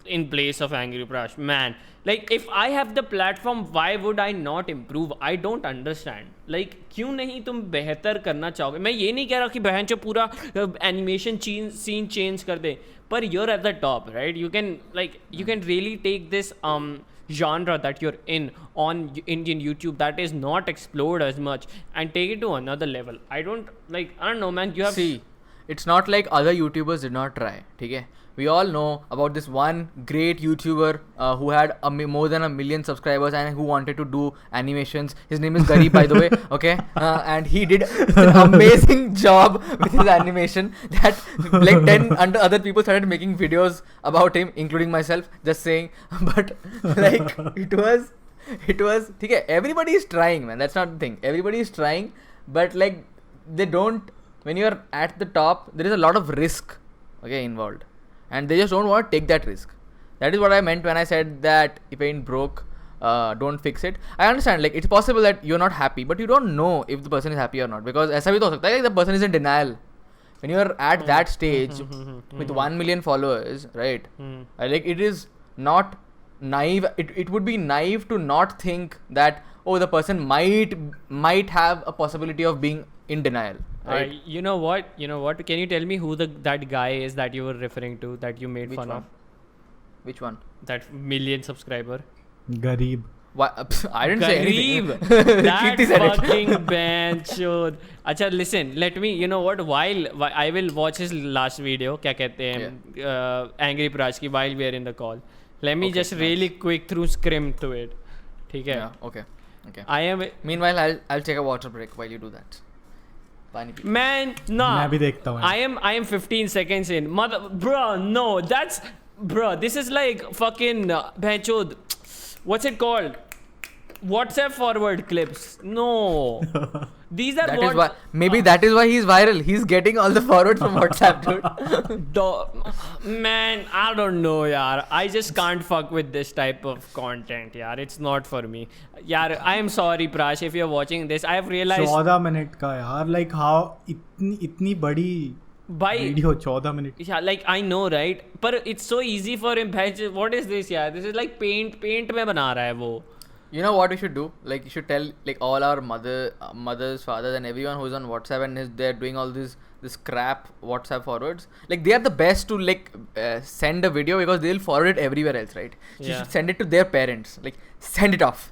in place of Angry Prash, man, like if I have the platform, why would I not improve? I don't understand. Like क्यों नहीं तुम बेहतर करना चाहोगे? मैं ये नहीं कह रहा कि बहन जो पूरा एनिमेशन सीन चेंज कर दे, पर you're at the top, right? You can really take this genre that you're in on Indian YouTube that is not explored as much and take it to another level. I don't know, man. You have it's not like other YouTubers did not try. ठीक है? We all know about this one great YouTuber who had more than 1 million subscribers and who wanted to do animations. His name is Garib, by the way. Okay, and he did an amazing job with his animation that like 10 other people started making videos about him, including myself. Just saying, but like it was. ठीक है? Everybody is trying, man. That's not the thing. Everybody is trying, but like they don't. When you are at the top, there is a lot of risk, okay, involved. And they just don't want to take that risk. That is what I meant when I said that if it ain't broke, don't fix it. I understand, like it's possible that you're not happy, but you don't know if the person is happy or not, because ऐसा भी तो हो सकता है like the person is in denial. When you're at that stage with 1 million followers, right? Like it is not naive. It would be naive to not think that the person might have a possibility of being in denial. Right? You know what? Can you tell me who that guy is that you were referring to, that you made fun of? Which one? That 1 million subscriber. Garib. What? I didn't say anything. That fucking benchod. Acha, listen. Let me. You know what? While I will watch his last video. क्या कहते हैं? Angry Prash की while we are in the call. Let me just really quick through scrim to it. ठीक है? Yeah. Okay. Meanwhile, I'll take a water break while you do that. Man, nah. मैं भी देखता हूँ. I am 15 seconds in. Bro, this is like fucking bhenchod. What's it called? WhatsApp forward clips. No. These are that is why he's viral. He's getting all the forwards from WhatsApp, dude. Man, I don't know, yaar. I just can't fuck with this type of content, yaar. It's not for me. Yaar, I am sorry, Prash, if you're watching this. I have realized 14 minute का यार, like how इतनी बड़ी video 14 minute. Yeah, like I know, right? But it's so easy for him. What is this, yaar? This is like paint में बना रहा है वो. You know what we should do? Like you should tell like all our mothers, fathers, and everyone who is on WhatsApp and they're doing all this crap WhatsApp forwards. Like they are the best to like send a video because they'll forward it everywhere else, right? So you should send it to their parents. Like send it off.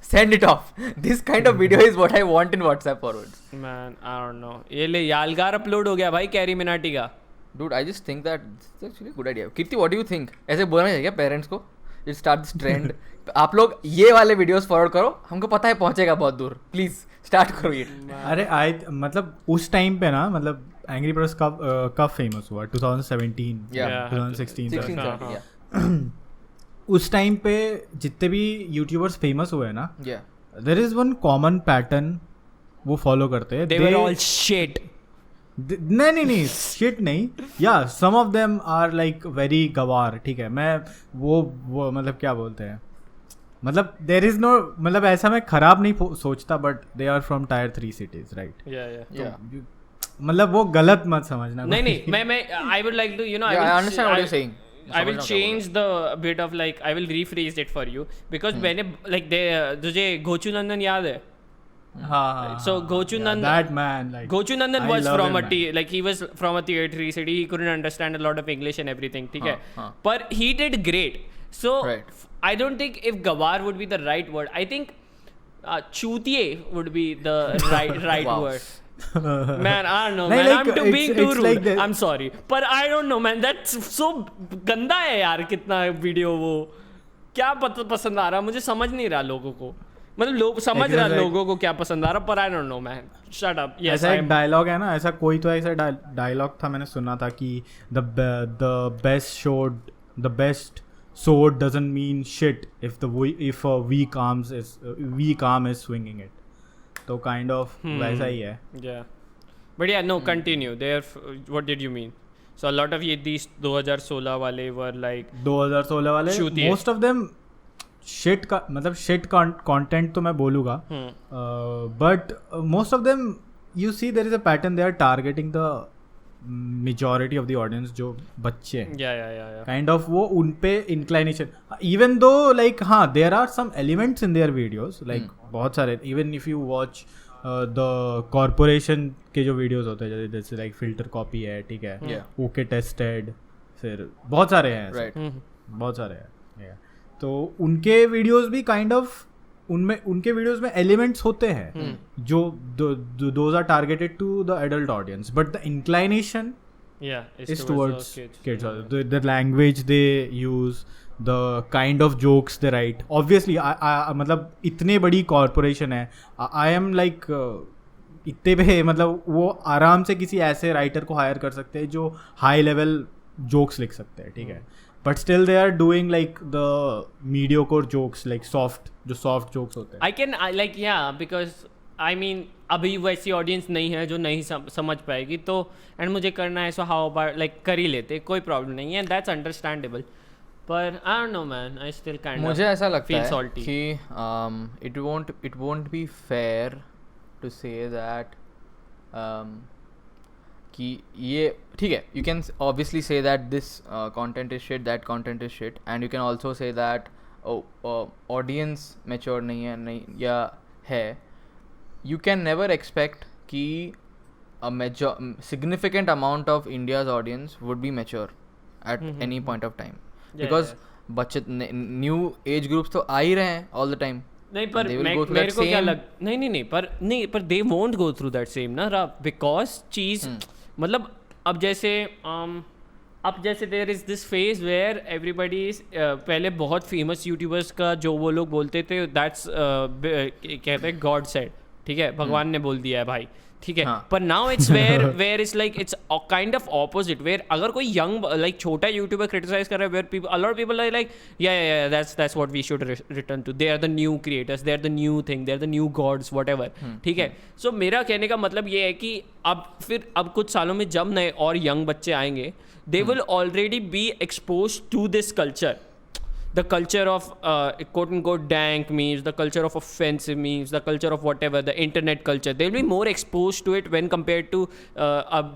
This kind of video is what I want in WhatsApp forwards. Man, I don't know. ये ले यालगार upload हो गया भाई carry Minati का. Dude, I just think that it's actually a good idea. Kirti, what do you think? ऐसे बोलना चाहिए क्या parents को? It start this trend. आप लोग ये वाले वीडियोस फॉरवर्ड करो, हमको पता है पहुंचेगा बहुत दूर, प्लीज स्टार्ट करो ये. अरे मतलब उस टाइम पे ना, मतलब एंग्री प्रश कब फेमस हुआ? 2017 2016. उस टाइम पे जितने भी यूट्यूबर्स फेमस हुए ना, there is one common pattern वो फॉलो करते हैं. They were all shit. नहीं शिट नहीं. Yeah some of them are like very गवार. ठीक है, मैं वो मतलब क्या बोलते हैं, मतलब देयर इज नो, मतलब ऐसा मैं खराब नहीं सोचता, but they are from tier 3 cities, राइट? मतलब वो गलत मत समझना। नहीं मैं I would like to you know I understand what you're saying. I will change the bit of like I will rephrase it for you because मैंने like तुझे गोचू नंदन याद है? हाँ, so Gochu Nandan, that man, like Gochu Nandan I was love from him, like he was from a tier 3 city. He couldn't understand a lot of English and everything, ठीक है? But he did great. So I don't think if Gawar would be the right word. I think chutiye would be the right word. Man, I don't know, man. Like, I'm being too rude. Like I'm sorry, but I don't know, man. That's so गंदा है यार, कितना video वो क्या पसंद आ रहा, मुझे समझ नहीं रहा लोगों को, मतलब लोग समझ रहा लोगों को क्या पसंद आ रहा, पर आई don't know man, shut up. ऐसा एक डायलॉग है ना, ऐसा कोई तो ऐसा डायलॉग था, मैंने सुना था कि the best sword doesn't mean shit if a weak arm is swinging it. तो kind of वैसा ही है। Yeah, but yeah, no, continue there. What did you mean? So a lot of these 2016 वाले were like 2016 वाले most of them shit का, मतलब shit content तो मैं बोलूँगा, but most of them you see there is a pattern, they are targeting the majority of the audience जो बच्चे हैं, yeah. kind of वो उन पे inclination, even though like हाँ there are some elements in their videos like बहुत सारे, even if you watch the corporation के जो videos होते हैं जैसे like filter copy है, ठीक है, okay tested, फिर बहुत सारे हैं, बहुत सारे हैं, तो उनके videos भी kind of उनके वीडियोस में एलिमेंट्स होते हैं जो those are targeted to the adult audience, but the inclination is towards kids. The language they use, the kind of jokes they write. Obviously, मतलब इतने बड़ी कॉर्पोरेशन है, I am like इतने पे मतलब वो आराम से किसी ऐसे राइटर को हायर कर सकते हैं जो हाई लेवल जोक्स लिख सकते हैं, ठीक है, but still they are doing like the mediocre jokes, like जो soft jokes होते हैं। I like yeah, because I mean अभी वैसी ऑडियंस नहीं है जो नहीं समझ पाएगी, तो एंड मुझे करना है, सो हाउ अबाउट लाइक कर ही लेते, कोई प्रॉब्लम नहीं है, दैट्स अंडरस्टैंडेबल, पर आई don't know man, I still kind of मुझे ऐसा लगता है salty. कि it won't be fair to say that कि ये ठीक है, you can obviously say that this content is shit, that content is shit, and you can also say that audience mature नहीं है या है, you can never expect कि a significant amount of India's audience would be mature at any point of time, because बच्चे new age groups तो आ ही रहे हैं all the time. नहीं पर मेरे को क्या नहीं पर they won't go through that same ना, because चीज़ मतलब अब जैसे there is this phase where everybody पहले बहुत फेमस यूट्यूबर्स का जो वो लोग बोलते थे दैट्स कहते हैं गॉड सेड, ठीक है, भगवान ने बोल दिया है भाई, ठीक है, पर now it's where is like it's kind of opposite, where अगर कोई यंग लाइक छोटा यूट्यूबर क्रिटिसाइज कर रहा है, where people a lot people are like yeah that's what we should return to, they are the new creators, they are the new thing, they are the new gods, whatever, ठीक है। सो मेरा कहने का मतलब ये है कि अब कुछ सालों में जब नए और यंग बच्चे आएंगे, they will already be exposed to this culture, the culture of quote unquote dank memes, the culture of offensive memes, the culture of whatever, the internet culture. They'll be more exposed to it when compared to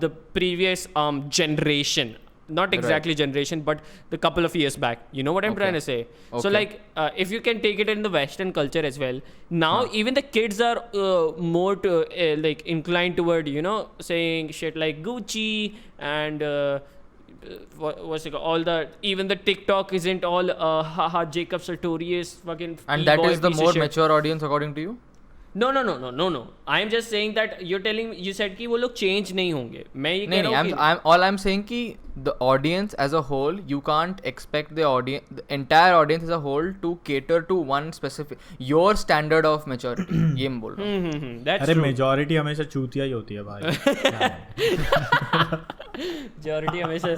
the previous generation, not exactly generation, but the couple of years back, you know what I'm trying to say. So like if you can take it in the Western culture as well, now even the kids are more to like inclined toward, you know, saying shit like Gucci and what's it called? All the even the TikTok isn't all haha Jacob Sartorius fucking, and that is the more mature audience according to you? No. I'm just saying that you said कि वो लोग change नहीं होंगे, मैं ये कह रहा हूँ कि I'm saying कि the audience as a whole, you can't expect the entire audience as a whole to cater to one specific your standard of maturity. ये मैं बोल रहा हूँ। अरे majority हमेशा चूतिया ही होती है भाई। Majority हमेशा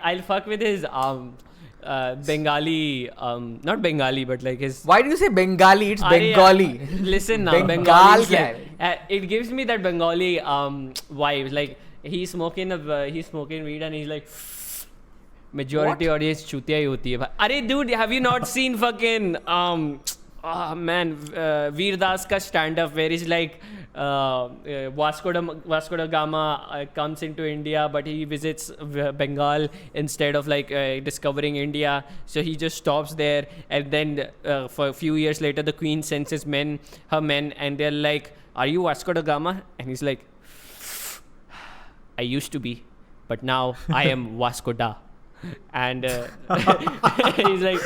I'll fuck with his Bengali, not Bengali, but like his. Why do you say Bengali? It's Bengali. Listen now, Bengali. Like, it gives me that Bengali vibe. Like he's smoking weed and he's like, majority audience चूतिया ही होती है भाई. अरे dude, have you not seen fucking Veer Das का stand up where he's like Vasco da Gama comes into India but he visits Bengal instead of like discovering India, so he just stops there, and then for a few years later the queen sends her men and they're like, are you Vasco da Gama? And he's like, I used to be, but now I am Vasco da. And he's like,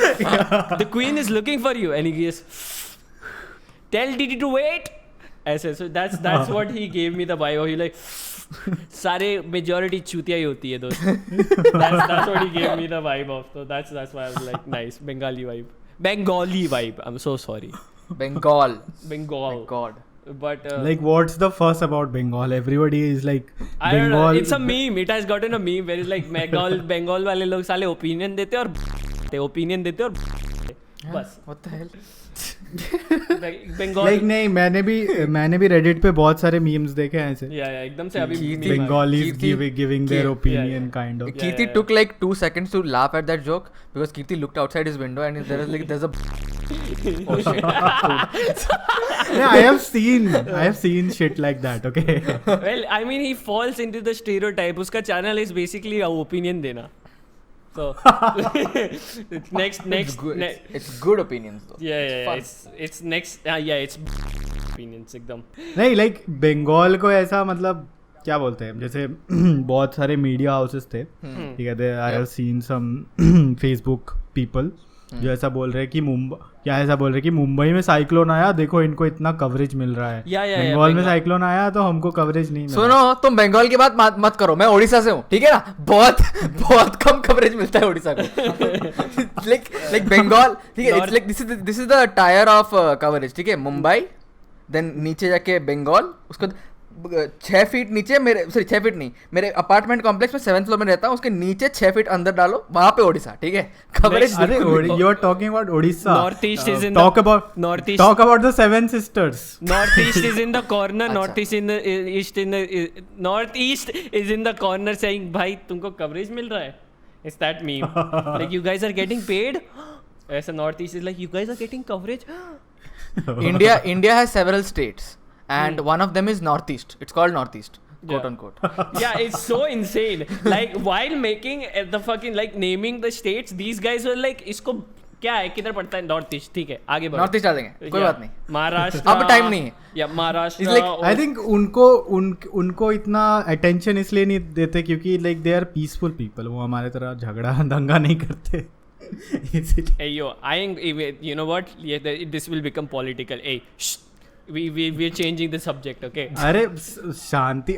the queen is looking for you, and he goes, tell Didi to wait. ऐसे, so that's what he gave me the vibe. He like, सारे majority चूतिया ही होती है दोस्त. That's what he gave me the vibe of. So that's why I was like, nice Bengali vibe. I'm so sorry. Bengal. God. But like, what's the fuss about Bengal? Everybody is like, I don't know. It's a meme. It has gotten a meme where it's like Bengal वाले लोग साले opinion देते और बस. What the hell? Bengal. like नहीं, मैंने भी Reddit पे बहुत सारे memes देखे हैं ऐसे. Yeah, एकदम से अभी Bengalis giving their opinion kind of. Kirti took like 2 seconds to laugh at that joke because Kirti looked outside his window and there's a oh shit. Yeah, I have seen shit like that. Okay. Well, I mean, he falls into the stereotype. उसका channel is basically a opinion देना. So next it's good opinions though. Yeah. It's next. It's opinions एकदम. नहीं, like Bengal को ऐसा मतलब क्या बोलते हैं, जैसे बहुत सारे मीडिया हाउसेस थे, ठीक है, I have seen some Facebook people जो ऐसा बोल रहे हैं कि मुंबई में साइक्लोन आया, देखो इनको इतना कवरेज मिल रहा है. बंगाल में साइक्लोन आया तो हमको कवरेज नहीं मिला. सुनो, तुम बंगाल की बात मत करो, मैं ओडिशा से हूँ, ठीक है ना. बहुत कम कवरेज मिलता है ओडिशा को. like बंगाल, ठीक है, it's like this is the tier of coverage, ठीक है. मुंबई, देन नीचे जाके बंगाल, उसको 6 फीट नीचे मेरे अपार्टमेंट कॉम्प्लेक्स में 7th फ्लोर में रहता हूँ, उसके नीचे 6 फीट अंदर डालो, वहां पे ओडिशा, ठीक है. कवरेज. अरे you are talking about Odisha. Northeast is in talk about the Seven Sisters. Northeast is in the corner. Northeast is in the corner saying, भाई तुमको कवरेज मिल रहा है. It's that meme. Like, you guys are getting paid. ऐसा Northeast is like, you guys are getting coverage. India has several states. And one of them is Northeast. It's called Northeast, quote unquote. Yeah, it's so insane. Like, while making the fucking, like, naming the states, these guys were like, इसको क्या है, किधर पड़ता है? Northeast, ठीक है, आगे बढ़ो. Northeast डाल देंगे, कोई बात नहीं. महाराष्ट्र. अब टाइम नहीं है. Yeah, Maharashtra. Like, I think उनको इतना attention इसलिए नहीं देते क्योंकि like they are peaceful people. वो हमारे तरह झगड़ा दंगा नहीं करते. Hey yo, you know what? Yeah, this will become political. Hey, shh. We're changing the subject, okay? अरे शांति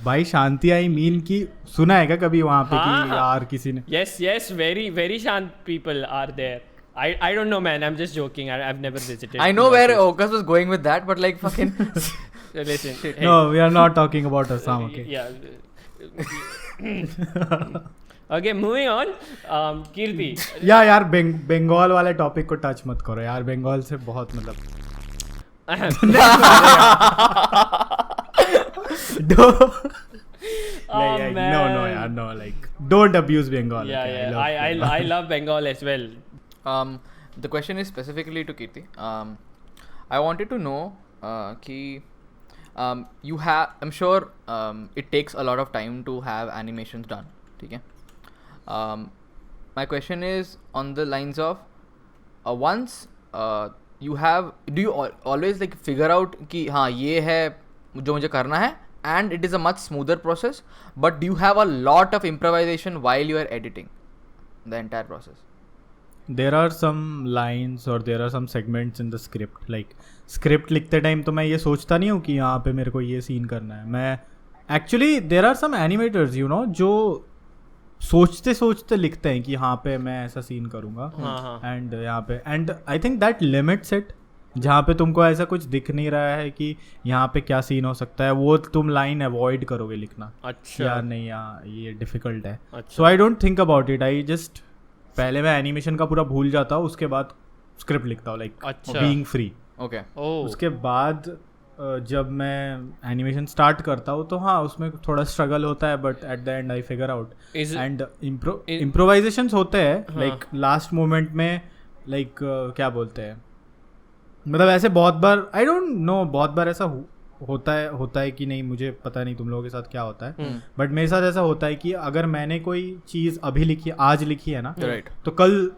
भाई, शांति आई मीन की सुना है क्या कभी वहाँ पे कि यार किसी ने? Yes, very शांत people are there. I don't know, man. I'm just joking. I've never visited. I know where Okas was going with that, but like fucking. Listen. Hey. No, we are not talking about Assam, okay? Yeah. Okay, moving on. Kirti. यार बंगाल वाले topic को touch मत करो यार. बंगाल से बहुत मतलब. No, like don't abuse Bengal. Yeah, I love Bengal as well. The question is specifically to Kirti. I wanted to know you have, I'm sure it takes a lot of time to have animations done, okay? My question is on the lines of once you have, do you always like figure out कि हाँ ये है जो मुझे करना है, and it is a much smoother process, but do you have a lot of improvisation while you are editing the entire process? There are some lines or there are some segments in the script. Like script लिखते time तो मैं ये सोचता नहीं हूँ कि यहाँ पे मेरे को ये सीन करना है. मैं actually there are some animators, you know, जो सोचते लिखते हैं कि हाँ पे मैं ऐसा सीन करूँगा, एंड यहाँ पे, and I think that limits it. जहाँ पे तुमको ऐसा कुछ दिख नहीं रहा है कि यहाँ पे क्या सीन हो सकता है, वो तुम लाइन अवॉइड करोगे लिखना. अच्छा. यार नहीं, ये डिफिकल्ट है. So I don't think about it. I just पहले मैं एनिमेशन का पूरा भूल जाता हूँ, उसके बाद स्क्रिप्ट लिखता हूँ, लाइक बीइंग फ्री. ओके. उसके बाद जब मैं एनिमेशन स्टार्ट करता हूँ तो हाँ उसमें थोड़ा स्ट्रगल होता है, but at the end I figure out. And improvisations होते हैं लाइक लास्ट मोमेंट में, लाइक क्या बोलते हैं, मतलब ऐसे बहुत बार, आई डोंट नो बहुत बार ऐसा होता है कि नहीं, मुझे पता नहीं तुम लोगों के साथ क्या होता है, बट मेरे साथ ऐसा होता है कि अगर मैंने कोई चीज़ अभी लिखी, आज लिखी है ना, तो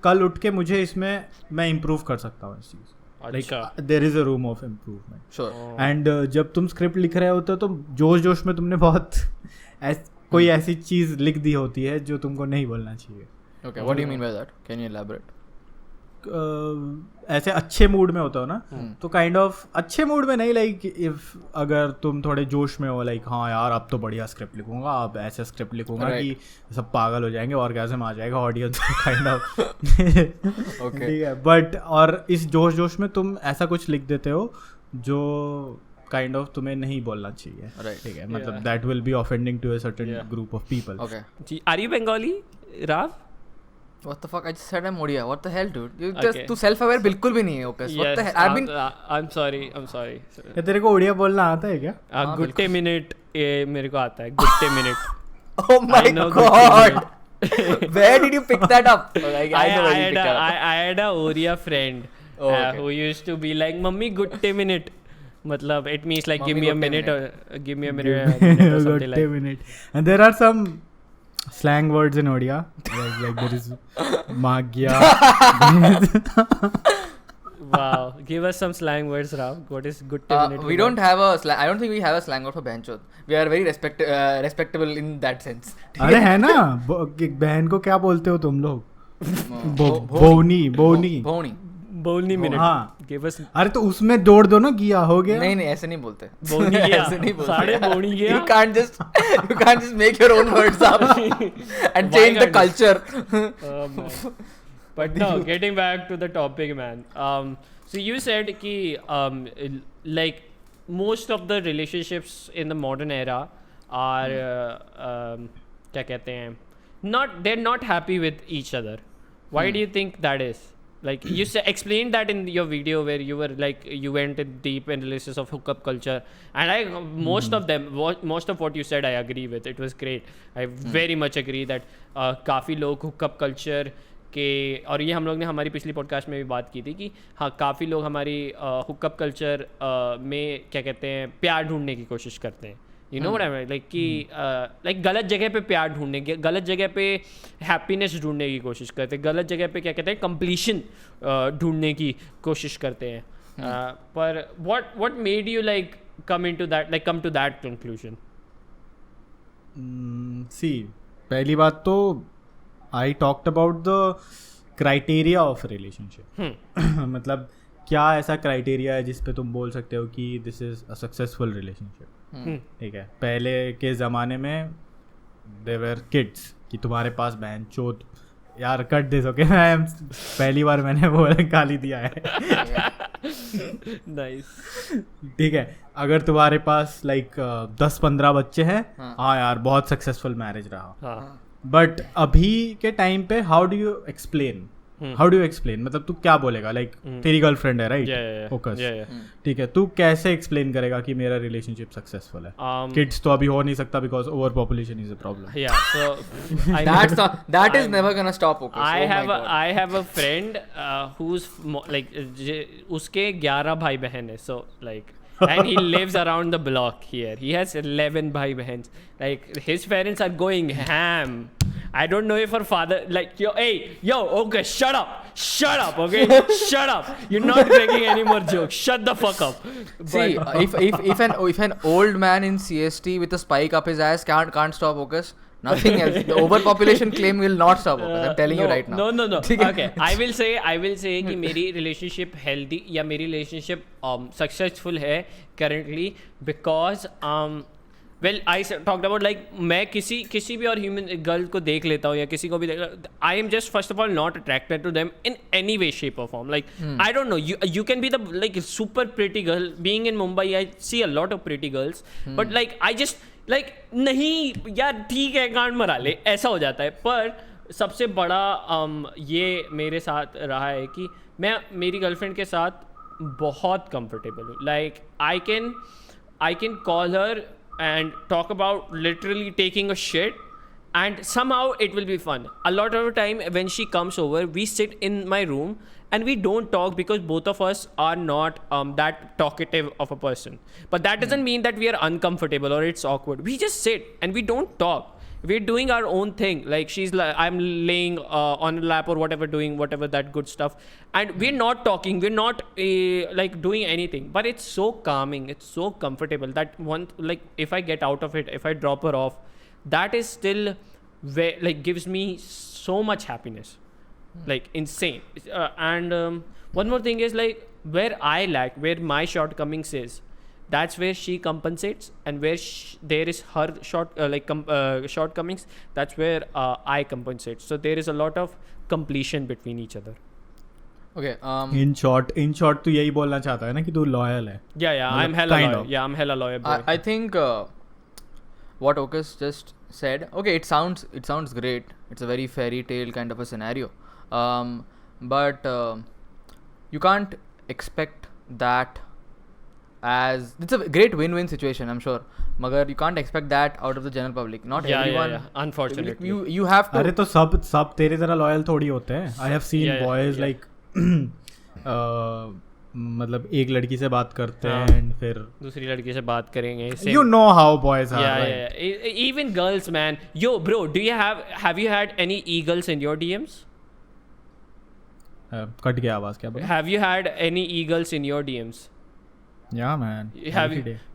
कल उठ के मुझे इसमें मैं इम्प्रूव कर सकता हूँ इस चीज़. Like there is a room of improvement. Sure. And जब तुम स्क्रिप्ट लिख रहे होते हो तो जोश में तुमने बहुत कोई ऐसी चीज़ लिख दी होती है जो तुमको नहीं बोलना चाहिए. Okay, what do you mean by that? Can you elaborate? ऐसे अच्छे मूड में होता हो ना, तो काइंड ऑफ अच्छे मूड में नहीं, लाइक इफ अगर तुम थोड़े जोश में हो, लाइक हाँ यार अब तो बढ़िया स्क्रिप्ट लिखूंगा, अब ऐसे स्क्रिप्ट लिखूंगा कि सब पागल हो जाएंगे, ऑर्गेज़म आ जाएगा ऑडियंस काइंड ऑफ. ठीक है, बट और इस जोश में तुम ऐसा कुछ लिख देते हो जो काइंड ऑफ तुम्हें नहीं बोलना चाहिए. ठीक है, मतलब that will be offending to a certain group of people. Okay. जी, आर यू बंगाली राव? What the fuck? I just said I'm Odia. What the hell, dude? You just तू self-aware बिल्कुल भी नहीं है, Okas. What the hell? I've been. I'm sorry. क्या तेरे को उड़िया बोलना आता है क्या? गुट्टे मिनट मेरे को आता है. Gutte minute. Oh my god! Where did you pick that up? Like, I know where you picked that up. I had a Oriya friend who used to be like, "Mummy, gutte minute." मतलब it means like give me a minute or give me a minute or something like. Gutte minute. And there are some slang words in Odia, like there is magya. Wow, give us some slang words, Rav. What is gutte minute? We don't have a slang. I don't think we have a slang word for benchot. We are very respectable in that sense. अरे है ना, बहन को क्या बोलते हो तुम लोग? बोनी बोलनी मिनट. हाँ, give us. अरे तो उसमें जोड़ दो ना, गिया हो गया. नहीं ऐसे नहीं बोलते. बोनी गया. ऐसे नहीं बोलते. साढ़े बोनी गया. You can't just make your own words up and change the culture. But no, getting back to the topic, man. So you said कि like most of the relationships in the modern era are क्या कहते हैं, they're not happy with each other. Why do you think that is? Like you explained that in your video where you were like you went in deep analysis of hookup culture, and most of what you said I agree with. It was great. I very much agree that काफ़ी लोग hookup culture के, और ये हम लोग ने हमारी पिछली पॉडकास्ट में भी बात की थी कि हाँ काफ़ी लोग हमारी हुकअप कल्चर में क्या कहते हैं प्यार ढूंढने की कोशिश करते हैं. You know what I mean, like कि लाइक गलत जगह पे प्यार ढूंढने की, गलत जगह पे हैप्पीनेस ढूंढने की कोशिश करते हैं, गलत जगह पे क्या कहते हैं कंप्लीशन ढूंढने की कोशिश करते हैं. पर what made you like come to that conclusion? See, पहली बात तो I talked about the criteria of relationship. मतलब क्या ऐसा क्राइटेरिया है जिस पे तुम बोल सकते हो कि this is a successful relationship. ठीक है, पहले के ज़माने में देवर किड्स कि तुम्हारे पास बहन चोद, यार कट दिस ओके, मैं पहली बार मैंने वो गाली दिया है. नाइस. ठीक है, अगर तुम्हारे पास लाइक 10-15 बच्चे हैं, हाँ यार बहुत सक्सेसफुल मैरिज रहा. बट अभी के टाइम पे हाउ डू यू एक्सप्लेन, मतलब तू क्या बोलेगा, लाइक तेरी गर्लफ्रेंड है राइट, फोकस, ठीक है, तू कैसे एक्सप्लेन करेगा कि मेरा रिलेशनशिप सक्सेसफुल है? किड्स तो अभी हो नहीं सकता because over population is a problem. या सो that is never gonna stop. I have a friend who's like उसके 11 भाई बहन है, so like and he lives around the block here. He has 11 bhai bahens. Like his parents are going ham. I don't know if her father like okay, shut up, okay, shut up. You're not making any more jokes. Shut the fuck up. See, if an old man in CST with a spike up his ass can't stop focus, nothing else. The overpopulation claim will not stop focus. I'm telling you right now. No. Okay, I will say कि मेरी relationship healthy या मेरी relationship successful है currently because well I talked about like मैं किसी भी और human girl को देख लेता हूँ या किसी को भी I am just first of all not attracted to them in any way shape or form. Like I don't know, you can be the like super pretty girl. Being in Mumbai I see a lot of pretty girls, but like I just like नहीं यार ठीक है गांड मरा ले, ऐसा हो जाता है. पर सबसे बड़ा ये मेरे साथ रहा है कि मैं मेरी गर्लफ्रेंड के साथ बहुत comfortable हूँ. Like I can call her and talk about literally taking a shit, and somehow it will be fun. A lot of the time when she comes over, we sit in my room and we don't talk because both of us are not that talkative of a person. But that doesn't mean that we are uncomfortable or it's awkward. We just sit and we don't talk. We're doing our own thing. Like she's like, I'm laying on a lap or whatever, doing whatever that good stuff, and we're not talking, we're not like doing anything, but it's so calming, it's so comfortable that one, like if I get out of it, if I drop her off, that is still like gives me so much happiness, like insane. And one more thing is, like, where I lack, where my shortcomings is, that's where she compensates, and where there is her shortcomings, that's where I compensate. So there is a lot of completion between each other. Okay. In short तू यही बोलना चाहता है ना कि तू loyal है. Yeah, I'm hella loyal. Yeah, I'm hella loyal, bro. I think what Okus just said, okay, it sounds great. It's a very fairy tale kind of a scenario. But you can't expect that as it's a great win-win situation, I'm sure. Magar you can't expect that out of the general public. Not everyone. Yeah. Unfortunately. You have to. अरे तो सब तेरे तरह loyal थोड़ी होते हैं. I have seen boys like मतलब एक लड़की से बात करते हैं and फिर दूसरी लड़की से बात करेंगे. You know how boys are. Yeah. Even girls, man. Yo, bro, do you have you had any eagles in your DMs? Cut गया आवाज क्या बोला? Have you had any eagles in your DMs? Yeah, man.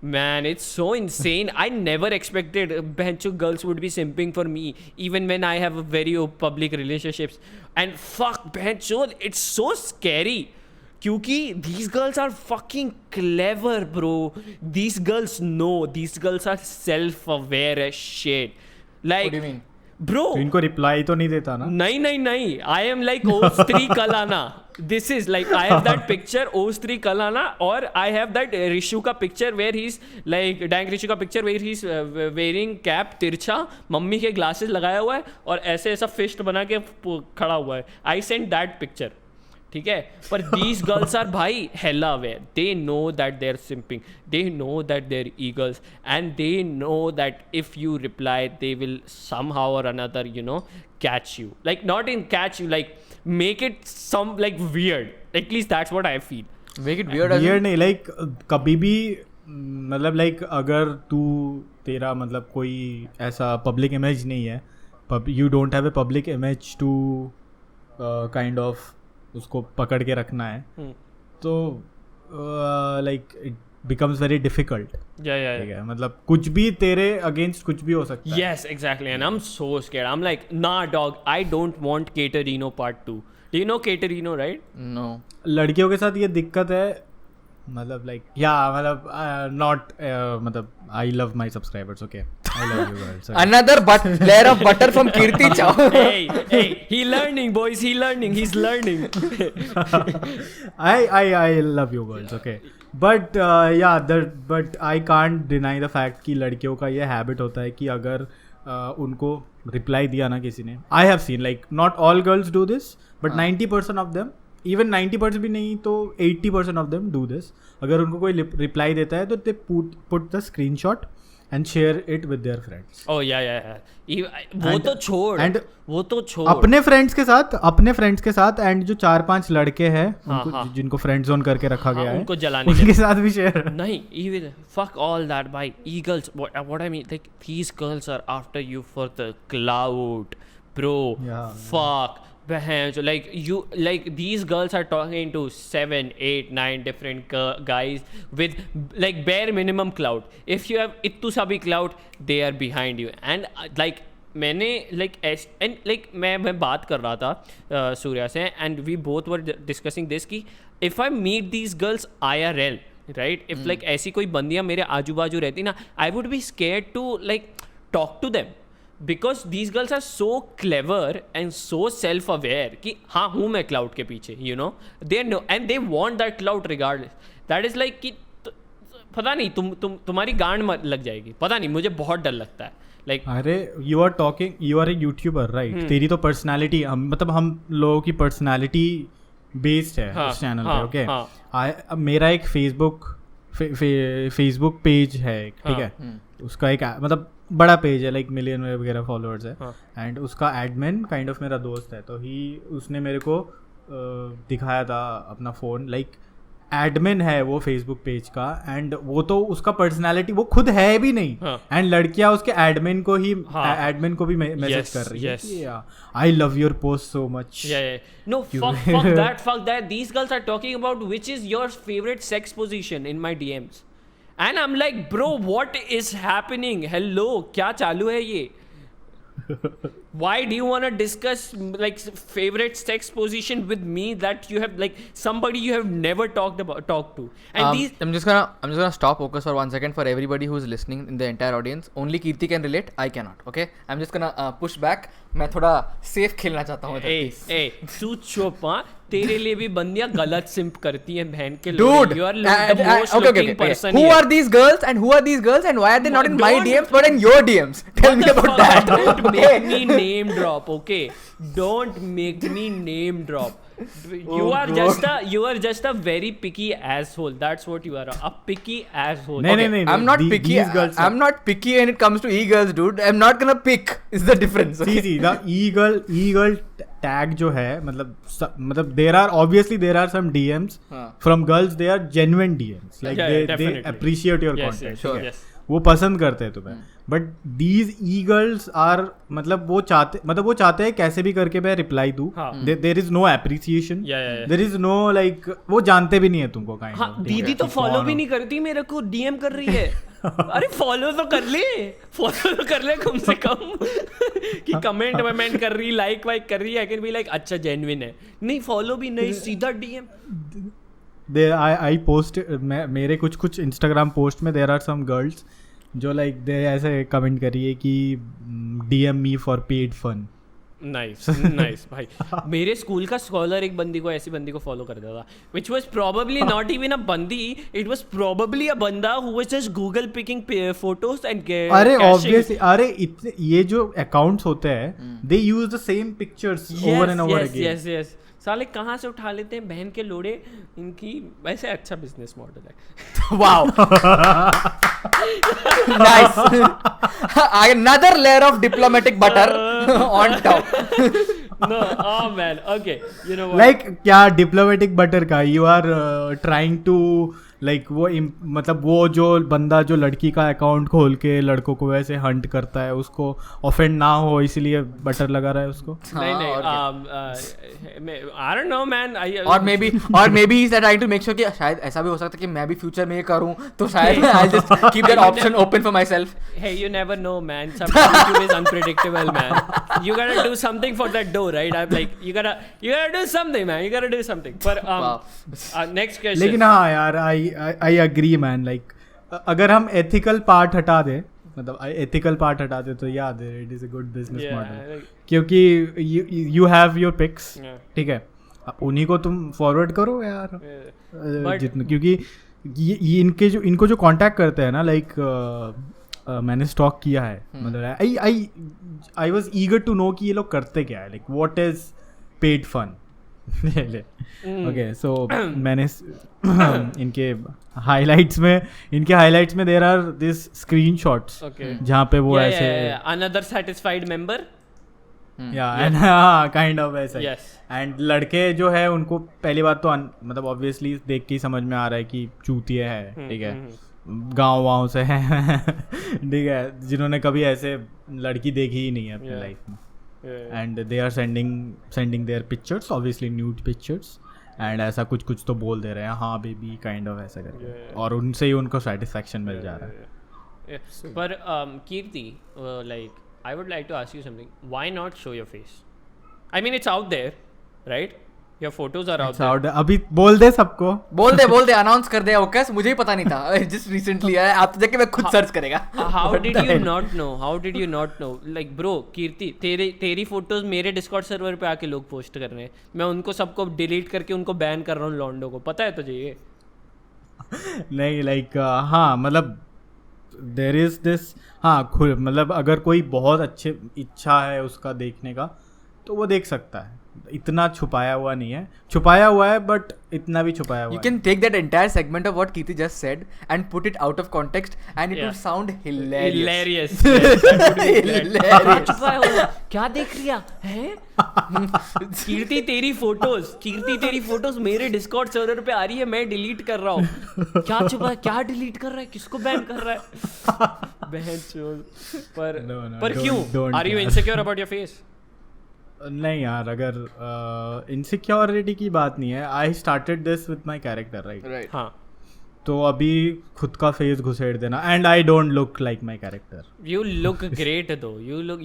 Man, it's so insane. I never expected a bunch of girls would be simping for me, even when I have a very public relationships. And fuck, it's so scary. Kyuki these girls are fucking clever, bro. These girls know. These girls are self-aware as shit. Like, what do you mean? Bro, तो इनको reply तो नहीं देता ना? नहीं. I am like Ostri Kalana. This is like I have that picture Ostri Kalana, or I have that Rishu ka picture where he's like Dank Rishu का picture where he's wearing cap तिरछा, mummy के glasses लगाया हुआ है और ऐसे ऐसा fist बना के खड़ा हुआ है. I sent that picture. ठीक है, पर these girls are भाई hella aware. They know that they're simping. They know that they're eagles, and they know that if you reply, they will somehow or another, catch you. Like not in catch you, like make it some like weird. At least that's what I feel. Make it weird. Weird नहीं, like कभी भी मतलब like अगर तू तेरा मतलब कोई ऐसा public image नहीं है, you don't have a public image to kind of उसको पकड़ के रखना है, तो like it becomes very difficult. Yeah. मतलब कुछ भी तेरे against कुछ भी हो सकता है. Yes, exactly. And I'm so scared. I'm like, nah, dog. I don't want Caterino Part 2. Do you know Caterino, right? No. लड़कियों के साथ ये दिक्कत है, मतलब like मतलब not मतलब I love my subscribers. Okay, I love you guys. Another layer of butter from Kirti Chow. Hey, he learning, boys. He's learning. I love you girls. Okay, but but I can't deny the fact कि लड़कियों का ये habit होता है कि अगर उनको reply दिया ना किसी ने, I have seen like not all girls do this, but 90% of them, even 90% भी नहीं तो 80% of them do this. अगर उनको कोई reply देता है तो they put the screenshot and share it with their friends. Oh yeah. वो तो छोड़ अपने फ्रेंड्स के साथ and जो 4-5 लड़के हैं उनको जिनको फ्रेंड जोन करके रखा गया है उनको जलाने उनके साथ भी शेयर नहीं. Even fuck all that by eagles. What I mean, like these girls are after you for the clout, bro. Yeah, fuck. Like these girls are talking to 7, 8, 9 different guys with like bare minimum clout. If you have ittu sa bhi clout, they are behind you. And like मैंने मैं बात कर रहा था सूर्या से, and we both were discussing this कि if I meet these girls IRL, right, if like ऐसी कोई बंदियाँ मेरे आजू बाजू रहती ना, I would be scared to like talk to them. Because these girls are so clever and so self-aware कि हाँ हूँ मैं clout के पीछे, they know and they want that clout regardless. That is like कि पता नहीं तुम्हारी गांड लग जाएगी, पता नहीं, मुझे बहुत डर लगता है. Like अरे you are a YouTuber, right? तेरी तो personality मतलब हम लोगों की personality बेस्ड है उस चैनल पे, ओके। मेरा एक फेसबुक पेज है, ठीक है, उसका एक मतलब बड़ा पेज है, लाइक मिलियन वगैरह फॉलोअर्स है, एंड उसका एडमिन काइंड ऑफ मेरा दोस्त है, तो उसने मेरे को दिखाया था अपना फ़ोन, लाइक एडमिन है वो फेसबुक पेज का, एंड वो तो उसका पर्सनालिटी वो खुद है भी नहीं, एंड लड़कियां उसके एडमिन को भी मैसेज कर रही है, I love your post so much. No, fuck that. These girls are talking about which is your favorite sex position in my DMs. And I'm like, bro, what is happening? Hello, क्या चालू है ये? Why do you want to discuss like favorite sex position with me that you have like somebody you have never talked to? And these I'm just gonna stop focus for 1 second for everybody who is listening in the entire audience. Only Kirti can relate, I cannot. Okay, I'm just gonna push back. मैं थोड़ा safe खेलना चाहता हूँ। तू चुप, हाँ, तेरे लिए भी बंदियाँ गलत सिंप करती हैं बहन के लोग। Dude, you are the most looking person here. Who are these girls and why are they not in my DMs but in your DMs? Tell me about that. Don't make me name drop, okay? Don't make me name drop. You are just a very picky asshole. That's what you are, a picky asshole. No, I'm not picky. I'm not picky when it comes to e-girls, dude. I'm not gonna pick. Is the difference? Okay? See, the e-girl tag जो है, मतलब there are some DMs from girls. They are genuine DMs. Like they appreciate your content. Sure. Yes. वो पसंद करते हैं तुम्हें, but these e girls are मतलब वो चाहते हैं कैसे भी करके मैं रिप्लाई दूं, there is no appreciation, there is no like वो जानते भी नहीं है तुमको काइंड ऑफ। दीदी तो फॉलो भी नहीं करती मेरे को, डीएम कर रही है। अरे फॉलो तो कर ले कम से कम कि कमेंट कर रही, लाइक वाइक कर रही है, आई कैन बी लाइक अच्छा जेन्युइन है। नहीं फॉलो भी नहीं, सीधा डीएम। आई पोस्ट मेरे कुछ इंस्टाग्राम पोस्ट में देयर आर सम गर्ल्स जो लाइक दे ऐसे कमेंट करिए कि DM me for paid fun. Nice भाई। मेरे स्कूल का स्कॉलर एक बंदी को, ऐसी बंदी को फॉलो करता था, which was probably not even a बंदी, it was probably a बंदा who was just Google picking photos and अरे obviously, अरे इतने ये जो अकाउंट्स होते हैं they use the same pictures over and over again। yes साले कहाँ से उठा लेते हैं बहन के लोड़े, इनकी वैसे अच्छा बिजनेस मॉडल है। Wow, nice, another layer of diplomatic butter on top. No, oh man, okay, you know what? Like क्या diplomatic butter का, you are trying to like वो मतलब वो जो बंदा जो लड़की का अकाउंट खोल के लड़कों को वैसे हंट करता है, उसको ऑफेंड ना हो इसलिए बटर लगा रहा है उसको। नहीं आई डोंट नो मैन, और maybe he is trying to make sure कि शायद ऐसा भी हो सकता है कि मैं भी फ्यूचर में ये करूं, तो शायद I just keep that option open for myself. Hey you never know man, sometimes YouTube is unpredictable man. You gotta do something for that dough, right? I'm like you gotta do something man, you gotta do something. But next question। लेकिन हाँ यार I agree man, like अगर हम ethical part हटा दे, मतलब ethical part हटा दे तो याद है it is a good business model, क्योंकि यू हैव योर पिक्स, ठीक है, उन्हीं को तुम फॉरवर्ड करो यार जितना, क्योंकि इनको जो कांटेक्ट करते हैं ना, लाइक मैंने स्टॉक किया है, मतलब I was eager to know कि ये लोग करते क्या है, like what is paid fun. Okay so मैंने इनके हाइलाइट्स में देयर आर दिस स्क्रीनशॉट्स जहाँ पे वो ऐसे another satisfied member kind of ऐसा, एंड लड़के जो है उनको पहली बात तो मतलब ऑब्वियसली देख के ही समझ में आ रहा है कि चूतिए है, ठीक है, गाँव से है, ठीक है, जिन्होंने कभी ऐसे लड़की देखी ही नहीं है अपनी लाइफ में, and they are sending their pictures, obviously nude pictures, and ऐसा कुछ तो बोल दे रहे हैं, हाँ बेबी काइंड ऑफ ऐसा करके, और उनसे ही उनको सेटिस्फैक्शन मिल जा रहा है। पर कीर्ति, like I would like to ask you something, why not show your face? I mean it's out there, right? Your photos are out there. अभी बोल दे सबको, बोल दे अनाउंस कर दे। ओके, मुझे ही पता नहीं था, जस्ट रिसेंटली आया, आप तो देख के मैं खुद सर्च करेगा। How did you not know? Like bro, कीर्ति तेरी फोटोज मेरे डिस्कॉर्ड सर्वर पे आके लोग पोस्ट कर रहे हैं, मैं उनको सबको डिलीट करके उनको बैन कर रहा हूँ लॉन्डो को, पता है तुझे ये? नहीं लाइक हाँ, मतलब देयर इज दिस, हाँ मतलब अगर कोई बहुत अच्छे इच्छा है उसका देखने का तो वो देख सकता है, इतना छुपाया हुआ नहीं है, छुपाया हुआ है बट इतना भी छुपाया हुआ You can take that entire segment of what Kirti just said and put it out of context and it will sound hilarious. Hilarious. Yes, that would be great. Hilarious. छुपाया हुआ क्या देख रिया है? कीर्ति तेरी फोटोज मेरे डिस्कॉर्ड सर्वर पे आ रही है, मैं डिलीट कर रहा हूँ. क्या छुपा, क्या डिलीट कर रहा है, किसको बैन कर रहा है? बहन चोद. पर क्यों? Are you insecure about your face? नहीं यार, अगर इनसिक्योरिटी की बात नहीं है. I started this with my character right. हाँ, तो अभी खुद का फेस घुसेड़ देना, and I don't look like my character. you look great though.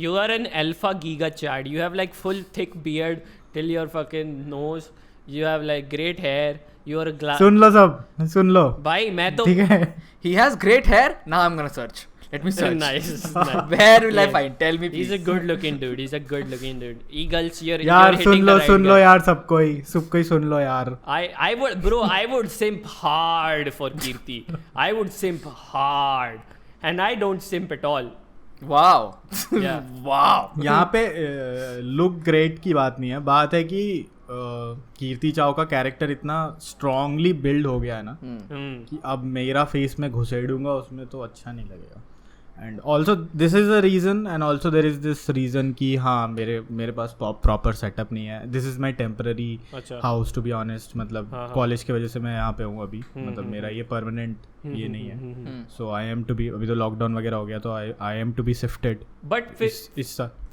You are an alpha giga chad. You have like full thick beard till your fucking nose. You have like great hair. You are a सुन लो सब, सुन लो भाई. मैं तो ठीक है. He has great hair. Now I'm gonna search. Let me search. nice. Where will I find? Tell me please. He's a good looking dude. Eagles, you're यार hitting soon the low right soon low guy. यार, सबको ही सुन लो यार. I would simp hard for Kirti. I would simp hard, and I don't simp at all. Wow. Yeah. Wow. यहाँ पे look great की बात नहीं है, बात है कि कीर्ति चाव का कैरेक्टर इतना स्ट्रांगली बिल्ड हो गया है ना कि अब मेरा फेस में घुसेड़ूंगा उसमें तो अच्छा नहीं लगेगा. And also this is a reason, and also there is this reason कि हाँ मेरे पास प्रॉपर सेटअप नहीं है. This is my temporary house to be honest. मतलब कॉलेज की वजह से मैं यहाँ पे हूँ अभी. मतलब मेरा ये परमानेंट ये नहीं है. So I am to be, अभी तो लॉकडाउन वगैरह हो गया तो I am to be shifted. But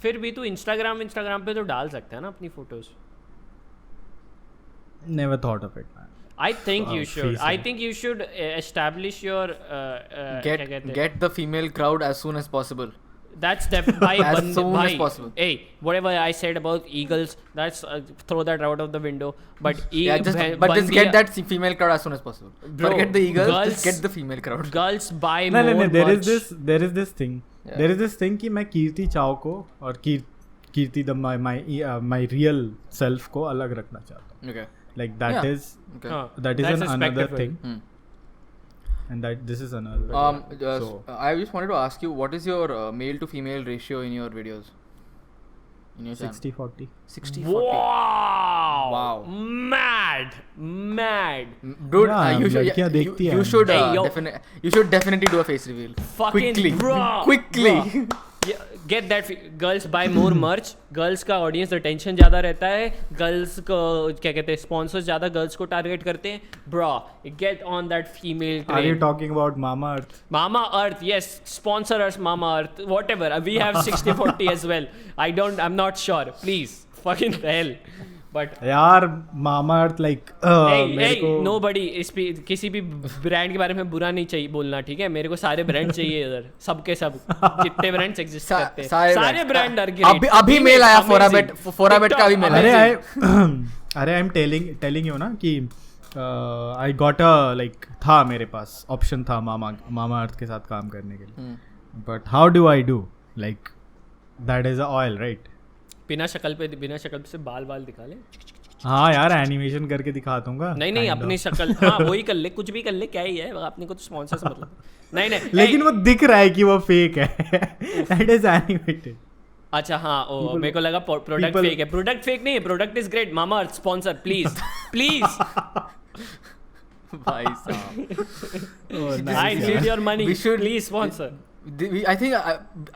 फिर भी तू इंस्टाग्राम पे तो डाल सकता है ना अपनी photos. Never thought of it, man. I think you should. I think you should establish your Get the female crowd as soon as possible. That's by as soon as possible. Hey, whatever I said about eagles, that's throw that out of the window. But just get that female crowd as soon as possible. Bro, forget the eagles, just get the female crowd. Girls buy no, more. No, there is this thing. Yeah. There is this thing कि मैं कीर्ति चाव को और कीर्ति my real self को अलग रखना चाहता हूँ. Okay. Like that is another thing. And this is another. I just wanted to ask you, what is your male to female ratio in your videos? In your 60-40. 60-40. Wow. Mad. Dude, yeah, you should definitely do a face reveal. Fucking Quickly. Get that. Girls buy more merch. Girls का audience retention ज़्यादा रहता है. Girls को क्या कहते हैं, sponsors ज़्यादा girls को टारगेट करते हैं. Bro, get on that female train. Are you talking about Mama Earth? Mama Earth, yes. Sponsor us, Mama Earth. Whatever. We have 60-40 as well. I'm not sure. Please. Fucking hell. But यार मामा earth like nobody किसी भी brand के बारे में बुरा नहीं चाहिए बोलना, ठीक है. मेरे को सारे ब्रांड चाहिए इधर, सबके सब जितने ब्रांड्स एग्जिस्ट करते हैं सारे ब्रांड आर ग्रेट. अभी मेल आया फोराबेट का भी मेल. अरे आई एम टेलिंग यू ना कि आई गॉट अ लाइक था मेरे पास ऑप्शन था मामा अर्थ के साथ काम करने के लिए. But how do I do like that is a oil right. बिना शक्ल से बाल दिखा ले. हाँ यार, एनिमेशन करके दिखा दूंगा. नहीं अपनी शक्ल, हाँ वही कर ले, कुछ भी कर ले, क्या ही है अपने को तो स्पॉन्सर से मतलब नहीं. लेकिन वो दिख रहा है कि वो फेक है. It is animated. अच्छा हाँ, मेरे को लगा प्रोडक्ट फेक है. प्रोडक्ट फेक नहीं है, product is great. Mama earth sponsor please. भाई साहब, I need your money. Please sponsor. I think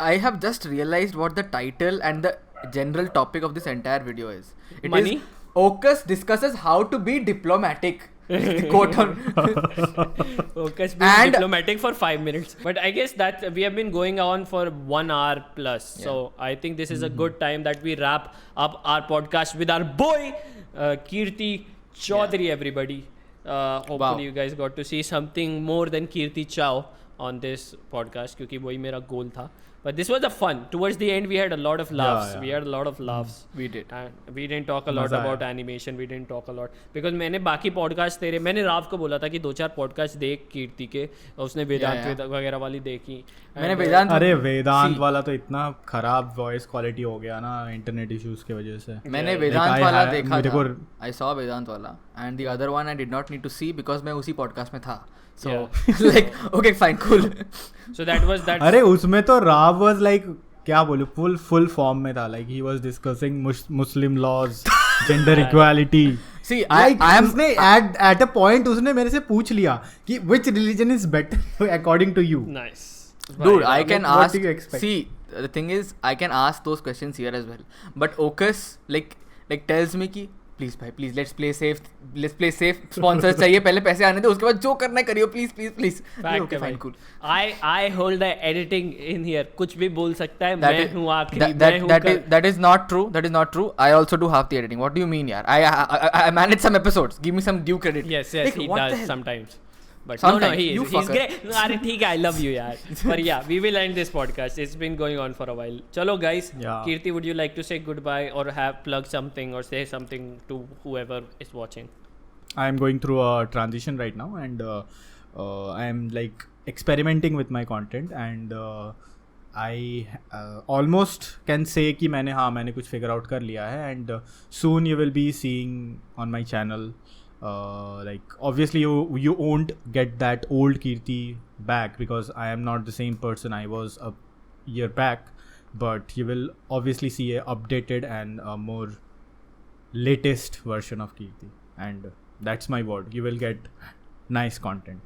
I have just realized what the title and the general topic of this entire video is. It Money? is Ocus discusses how to be diplomatic. Quote on. Ocus being diplomatic for 5 minutes. But I guess that we have been going on for 1 hour plus. Yeah. So I think this is a good time that we wrap up our podcast with our boy Kirti Chaudhary. Yeah. Everybody. Hopefully you guys got to see something more than Kirti Chow on this podcast, क्योंकि वही मेरा गोल था. But this was a fun. Towards the end, we had a lot of laughs. Yeah. We had a lot of laughs. We did. And we didn't talk a lot about animation. We didn't talk a lot because मैंने बाकी podcast मैंने राव को बोला था कि 2-4 podcast देख कीर्ति के. उसने वेदांत वगैरह वाली देखी. मैंने वेदांत वाला तो इतना खराब वॉइस क्वालिटी हो गया ना इंटरनेट इश्यूज की वजह से. मैंने वेदांत वाला देखा था. I saw वेदांत वाला and the other one I did not need to see because मैं उसी podcast में था. So like okay fine cool. So that was that. अरे उसमें तो राव was like क्या बोलूं, फुल फॉर्म में था. like he was discussing Muslim laws gender equality. See, Like, I am उसने at a point उसने मेरे से पूछ लिया कि which religion is better according to you. Nice. dude, I can what ask. do you expect? See, the thing is, I can ask those questions here as well. But Ocus like tells me कि please भाई, please let's play safe. Sponsors चाहिए, पहले पैसे आने दे, उसके बाद जो करना है करियो, please. Okay, fine, cool. I hold the editing in here. कुछ भी बोल सकता है. मैं हूँ आखिरी. मैं हूँ. That is not true. I also do half the editing. What do you mean, yaar? I manage some episodes. Give me some due credit. Yes, like, he what the does hell? sometimes. But Sometimes. no, he's fucker. great. No, अरे ठीक है, I love you यार. But yeah, we will end this podcast. It's been going on for a while. चलो guys, Yeah. Kirti, would you like to say goodbye or have plug something or say something to whoever is watching? I am going through a transition right now, and I am like experimenting with my content, and I almost can say कि मैंने कुछ figure out कर लिया है, and soon you will be seeing on my channel. Like obviously you won't get that old Kirti back because I am not the same person I was a year back, but you will obviously see a updated and a more latest version of Kirti, and that's my word, you will get nice content.